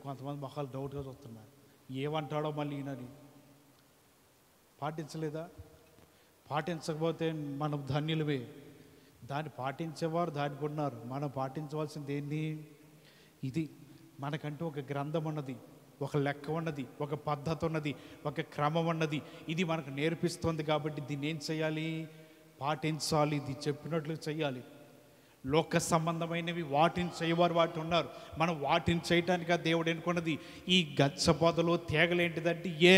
S1: కొంతమంది మొహాలు డౌట్గా చూస్తున్నారు, ఏమంటాడో మళ్ళీ ఈయనని. పాటించలేదా? పాటించకపోతే మనం ధన్యులవే. దాన్ని పాటించేవారు దానికి ఉన్నారు. మనం పాటించవలసింది ఏంటి? ఇది మనకంటూ ఒక గ్రంథం ఉన్నది, ఒక లెక్క ఉన్నది, ఒక పద్ధతి ఉన్నది, ఒక క్రమం ఉన్నది. ఇది మనకు నేర్పిస్తుంది. కాబట్టి దీన్ని ఏం చేయాలి? పాటించాలి. ఇది చెప్పినట్లు చేయాలి. లోక సంబంధమైనవి వాటిని చేయవారు వాటి ఉన్నారు. మనం వాటిని చేయటానికి దేవుడు ఎన్నుకున్నది. ఈ గచ్చ పొదలు, తీగలేంటిదంటే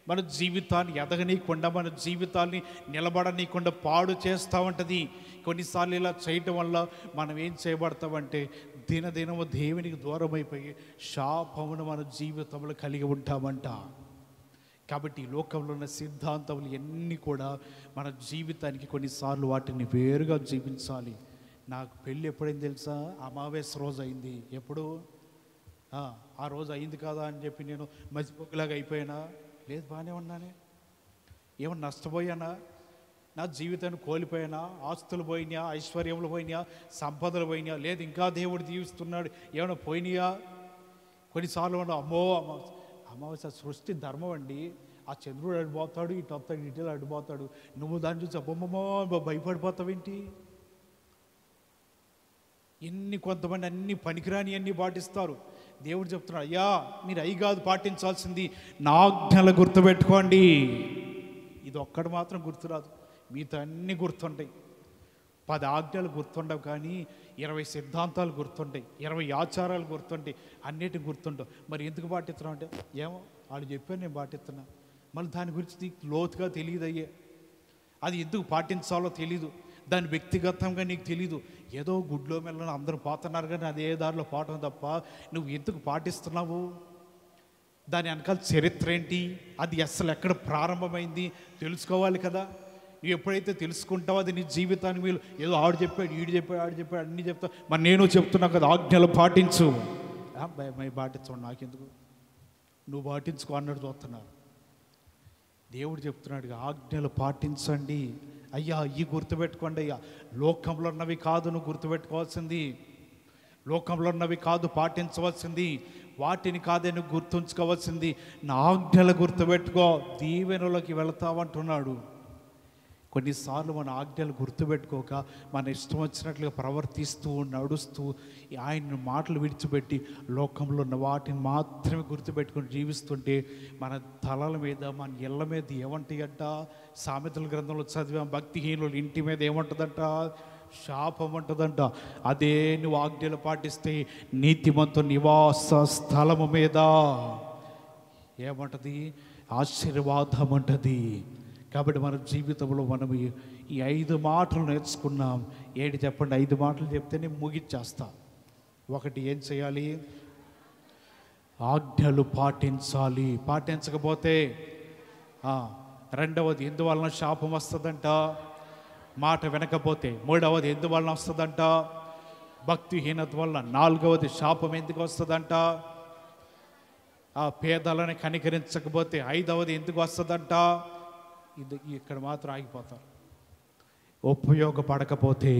S1: మన జీవితాన్ని ఎదగనీయకుండా, మన జీవితాన్ని నిలబడనీయకుండా పాడు చేస్తూ ఉంటుంది. కొన్నిసార్లు ఇలా చేయటం వల్ల మనం ఏం చేయబడతామంటే దినదినము దేవునికి దూరం అయిపోయి శాపమును మన జీవితంలో కలిగి ఉంటామంట. కాబట్టి ఈ లోకంలో ఉన్న సిద్ధాంతములు ఎన్ని కూడా మన జీవితానికి కొన్నిసార్లు వాటిని వేరుగా జీవించాలి. నాకు పెళ్ళి ఎప్పుడైంది తెలుసా? అమావాస్య రోజు అయింది. ఎప్పుడు? ఆ రోజు అయింది కదా అని చెప్పి నేను మసిపోకులాగా అయిపోయానా? లేదు, బాగానే ఉన్నానే. ఏమన్నా నష్టపోయానా? నా జీవితాన్ని కోల్పోయినా? ఆస్తులు పోయినా, ఐశ్వర్యములు పోయినా, సంపదలు పోయినా? లేదు, ఇంకా దేవుడు దీవిస్తున్నాడు. ఏమైనా పోయినాయా? కొన్నిసార్లు అమ్మో అమావాస్య సృష్టి ధర్మం అండి. ఆ చంద్రుడు అడిపోతాడు, ఇటు వస్తాడు, ఇటు అడిపోతాడు. నువ్వు దాన్ని చూసి అబ్బమ్మమ్మో భయపడిపోతావేంటి? కొంతమంది అన్ని పనికిరాని అన్నీ పాటిస్తారు. దేవుడు చెప్తున్నాడు, అయ్యా మీరు అయి కాదు పాటించాల్సింది, నా ఆజ్ఞలు గుర్తుపెట్టుకోండి. ఇది ఒక్కటి మాత్రం గుర్తురాదు, మీతో అన్నీ గుర్తుంటాయి. 10 ఆజ్ఞలు గుర్తుండవు, కానీ 20 సిద్ధాంతాలు గుర్తుంటాయి, 20 ఆచారాలు గుర్తుంటాయి, అన్నిటిని గుర్తుండవు. మరి ఎందుకు పాటిస్తున్నావు అంటే, ఏమో వాళ్ళు చెప్పారు నేను పాటిస్తున్నా. మళ్ళీ దాని గురించి నీకు లోతుగా తెలియదు. అది ఎందుకు పాటించాలో తెలీదు, దాని వ్యక్తిగతంగా నీకు తెలీదు. ఏదో గుడ్లో మెల్లని అందరూ పోతున్నారు కానీ అదే దారిలో పోవటం తప్ప నువ్వు ఎందుకు పాటిస్తున్నావు? దాని వెనకాల చరిత్ర ఏంటి, అది అసలు ఎక్కడ ప్రారంభమైంది తెలుసుకోవాలి కదా. నువ్వు ఎప్పుడైతే తెలుసుకుంటావో అది నీ జీవితానికి వీలు. ఏదో ఆడు చెప్పాడు, ఈడు చెప్పాడు, ఆడు చెప్పాడు, అన్నీ చెప్తా. మరి నేను చెప్తున్నా కదా, ఆజ్ఞలు పాటించు. పాటించు, నాకెందుకు, నువ్వు పాటించుకో అన్నట్టు చూస్తున్నారు. దేవుడు చెప్తున్నాడు, ఆజ్ఞలు పాటించండి. అయ్యా ఈ గుర్తుపెట్టుకోండి అయ్యా, లోకంలో ఉన్నవి కాదు నువ్వు గుర్తుపెట్టుకోవాల్సింది, లోకంలో ఉన్నవి కాదు పాటించవలసింది, వాటిని కాదే నువ్వు గుర్తుంచుకోవాల్సింది, నా ఆజ్ఞలు గుర్తుపెట్టుకో, దీవెనలోకి వెళతావంటున్నాడు. కొన్నిసార్లు మన ఆజ్ఞలు గుర్తుపెట్టుకోక మన ఇష్టం వచ్చినట్లుగా ప్రవర్తిస్తూ నడుస్తూ ఆయన మాటలు విడిచిపెట్టి లోకంలో ఉన్న వాటిని మాత్రమే గుర్తుపెట్టుకొని జీవిస్తుంటే మన తలల మీద, మన ఇళ్ళ మీద ఏమంటాయంట? సామెతల గ్రంథంలో చదివాం, భక్తిహీనుల ఇంటి మీద ఏమంటుందంట? శాపం ఉంటుందంట. అదే నువ్వు ఆజ్ఞలు పాటిస్తే నీతిమంతుని నివాస స్థలము మీద ఏమంటుంది? ఆశీర్వాదం ఉంటుంది. కాబట్టి మన జీవితంలో మనం ఈ 5 మాటలు నేర్చుకున్నాం. ఏంటి చెప్పండి? 5 మాటలు చెప్తేనే ముగిచ్చేస్తా. 1, ఏం చేయాలి? ఆజ్ఞలు పాటించాలి. పాటించకపోతే 2వది ఎందువలన శాపం వస్తుందంట? మాట వినకపోతే. 3వది ఎందువలన వస్తుందంట? భక్తిహీనత వల్ల. 4వది శాపం ఎందుకు వస్తుందంట? పేదలను కనికరించకపోతే. 5వది ఎందుకు వస్తుందంట? ఇక్కడ మాత్రం ఆగిపోతారు. ఉపయోగపడకపోతే.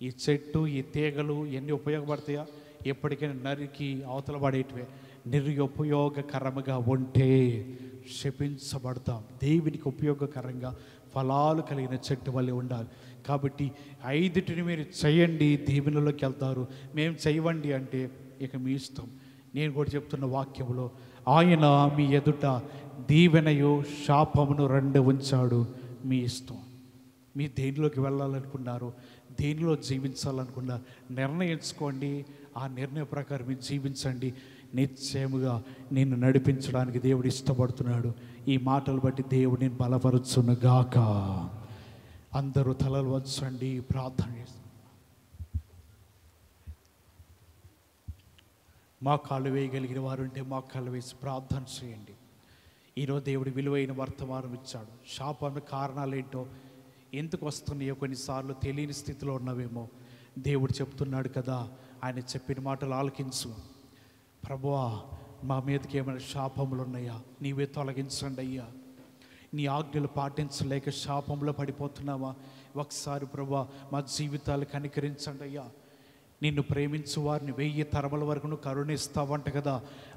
S1: ఈ చెట్టు, ఈ తీగలు ఎన్ని ఉపయోగపడతాయా? ఎప్పటికైనా నరికి అవతల పడేటివే. నిరుపయోగకరంగా ఉంటే శపించబడతాం. దేవునికి ఉపయోగకరంగా ఫలాలు కలిగిన చెట్టు వల్లే ఉండాలి. కాబట్టి 5టిని మీరు చేయండి, దీవెనలోకి వెళ్తారు. మేము చేయవండి అంటే ఇక మీ ఇష్టం. నేను కూడా చెప్తున్న వాక్యంలో, ఆయన మీ ఎదుట దీవెనయు శాపమును 2 ఉంచాడు. మీ ఇష్టం. మీ దేనిలోకి వెళ్ళాలనుకున్నారు, దేనిలో జీవించాలనుకున్నారు, నిర్ణయించుకోండి. ఆ నిర్ణయం ప్రకారం మీరు జీవించండి. నిశ్చయముగా నిన్ను నడిపించడానికి దేవుడు ఇష్టపడుతున్నాడు. ఈ మాటలు బట్టి దేవుడు నేను బలపరుచునుగాక. అందరూ తలలు వంచండి, ప్రార్థన చేస్తాం. మా కాళ్ళు వేయగలిగిన వారు ఉంటే మా కాళ్ళు వేసి ప్రార్థన చేయండి. ఈరోజు దేవుడు విలువైన వర్తమానం ఇచ్చాడు. శాపం కారణాలు ఏంటో, ఎందుకు వస్తున్నాయో కొన్నిసార్లు తెలియని స్థితిలో ఉన్నవేమో దేవుడు చెప్తున్నాడు కదా. ఆయన చెప్పిన మాటలు ఆలకించు. ప్రభువా, మా మీదకి ఏమైనా శాపములు ఉన్నాయా? నీవే తొలగించండి అయ్యా. నీ ఆజ్ఞలు పాటించలేక శాపంలో పడిపోతున్నావా? ఒకసారి ప్రభువా మా జీవితాలు కనికరించండి అయ్యా. నిన్ను ప్రేమించు వారిని 1000 తరముల వరకు నువ్వు కరుణిస్తావంట కదా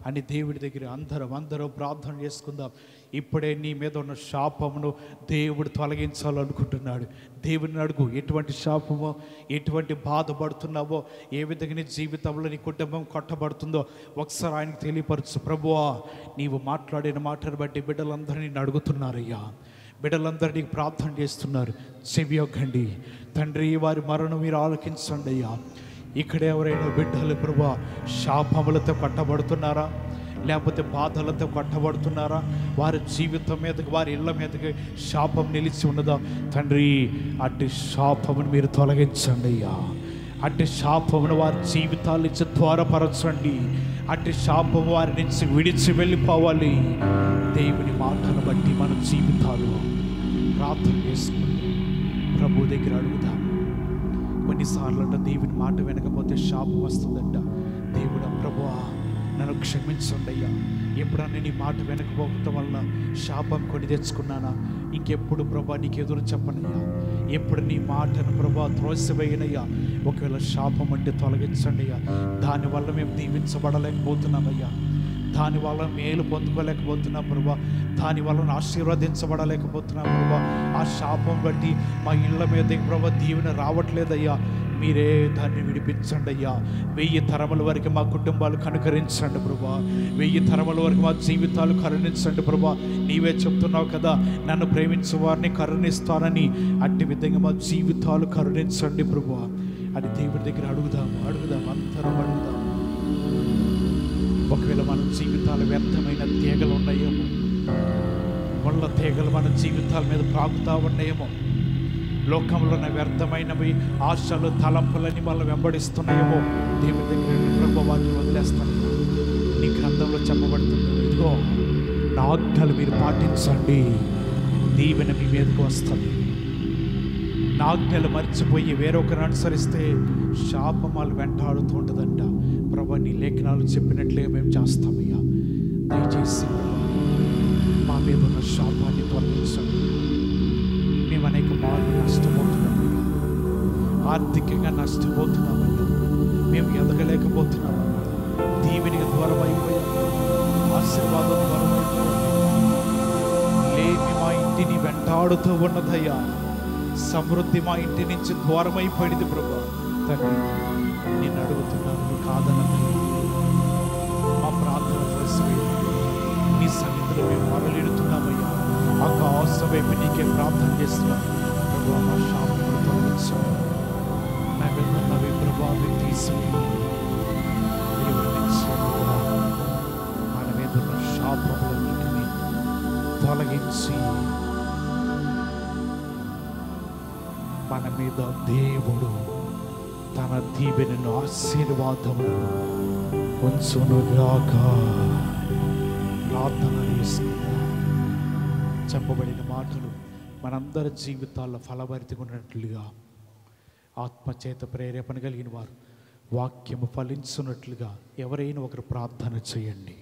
S1: అని దేవుడి దగ్గర అందరం ప్రార్థన చేసుకుందాం. ఇప్పుడే నీ మీద ఉన్న శాపమును దేవుడు తొలగించాలనుకుంటున్నాడు. దేవుడిని అడుగు, ఎటువంటి శాపమో, ఎటువంటి బాధపడుతున్నావో, ఏ విధంగా నీ జీవితంలో నీ కుటుంబం కొట్టబడుతుందో ఒకసారి ఆయనకు తెలియపరచు. ప్రభువా, నీవు మాట్లాడిన మాటను బట్టి బిడ్డలందరూ నిన్ను అడుగుతున్నారయ్యా. బిడ్డలందరూ నీకు ప్రార్థన చేస్తున్నారు. చెవియొగ్గండి తండ్రి, వారి మరణం మీరు ఆలకించండి అయ్యా. ఇక్కడ ఎవరైనా బిడ్డలు ప్రభువా శాపములతో కట్టబడుతున్నారా, లేకపోతే బాధలతో కట్టబడుతున్నారా? వారి జీవితం మీదకి, వారి ఇళ్ళ మీదకి శాపం నిలిచి ఉన్నదా? తండ్రి, అట్టి శాపమును మీరు తొలగించండి అయ్యా. అట్టి శాపమును వారి జీవితాల నుంచి ద్వారపరచండి. అట్టి శాపం వారి నుంచి విడిచి వెళ్ళిపోవాలి. దేవుని మాటను బట్టి మన జీవితాలు ప్రార్థన చేసుకుని ప్రభు దగ్గర అడుగుదాం. కొన్నిసార్లు అంట దేవుని మాట వినకపోతే శాపం వస్తుందంట. దేవుడా ప్రభువా నన్ను క్షమించండి అయ్యా, ఎప్పుడన్నా నీ మాట వినకపోవటం వల్ల శాపం కొని తెచ్చుకున్నానా, ఇంకెప్పుడు ప్రభా నీకు ఎదురు చెప్పనయ్యా, ఎప్పుడు నీ మాటను ప్రభా త్రోసివేయనయ్యా. ఒకవేళ శాపం అంటే తొలగించండి అయ్యా. దానివల్ల మేము దీవించబడలేకపోతున్నామయ్యా, దానివల్ల మేలు పొందుకోలేకపోతున్నాం ప్రభా, దానివల్ల ఆశీర్వదించబడలేకపోతున్నాం ప్రభా. ఆ శాపం బట్టి మా ఇళ్ళ మీద ప్రభా దీవెన రావట్లేదయ్యా. మీరే దాన్ని విడిపించండి అయ్యా. 1000 తరముల వరకు మా కుటుంబాలు కనుకరించండి ప్రభా, 1000 తరముల వరకు మా జీవితాలు కరుణించండి ప్రభా. నీవే చెప్తున్నావు కదా, నన్ను ప్రేమించే వారిని కరుణిస్తానని. అట్టి విధంగా మా జీవితాలు కరుణించండి ప్రభా అని దేవుడి దగ్గర అడుగుదాం అందరం అడుగుదాం. ఒకవేళ మన జీవితాలు వ్యర్థమైన తీగలు ఉన్నాయేమో, ముళ్ళ తీగలు మన జీవితాల మీద ప్రాగుతూ ఉన్నాయేమో, లోకంలో ఉన్న వ్యర్థమైనవి ఆశలు తలంపులని మనం వెంబడిస్తున్నాయేమో, దేవుడి దగ్గర ప్రభువాన్ని వదిలేస్తాను. నీ గ్రంథంలో చెప్పబడుతుంది, ఇదిగో నా ఆజ్ఞలు మీరు పాటించండి, దీవెన మీ మీదకు వస్తుంది. నా ఆజ్ఞలు మర్చిపోయి వేరొకరిని అనుసరిస్తే శాపమాలు వెంటాడుతూ ఉంటుందంట. ప్రభు నీ లేఖనాలు చెప్పినట్లే మేము చేస్తామయ్యా. దయచేసి మా మీద ఉన్న శాపాన్ని తొలగించండి. మేము అనేక మార్లు నష్టపోతున్నామయ్యా, ఆర్థికంగా నష్టపోతున్నామయ్యా, మేము ఎదగలేకపోతున్నామయ్యా, దీవెనికి దూరం అయిపోయాం, ఆశీర్వాదం దూరం అయిపోయాం, లేమి మా ఇంటిని వెంటాడుతూ ఉన్నదయ్యా, సమృద్ధి మా ఇంటి నుంచి దూరం అయిపోయింది ప్రభు. తండ్రి నేను అడుగుతున్నాను, నువ్వు కాదన్నదయ్యా. మా ప్రార్థన చేసి నీ సన్నిధిలో మేము మొరలిడుతున్నామయ్యా. ఆకాశం వైపు నీకే ప్రార్థన చేస్తున్నాను ప్రభు. మా శాపములు తొలగించండి, నా వెళ్తున్నవి ప్రభావి తీసుకుని మన మీద ఉన్న శాపములన్నిటినీ తొలగించి మన మీద దేవుడు తన దీవెనను ఆశీర్వాదములను ఉంచునుగాక. ప్రార్థన చేసుకుందాం. చెప్పబడిన మాటలు మనందరి జీవితాల్లో ఫలభరితంగా ఉన్నట్లుగా, ఆత్మచేత ప్రేరేపణ కలిగిన వారు వాక్యము ఫలించున్నట్లుగా ఎవరైనా ఒకరు ప్రార్థన చేయండి.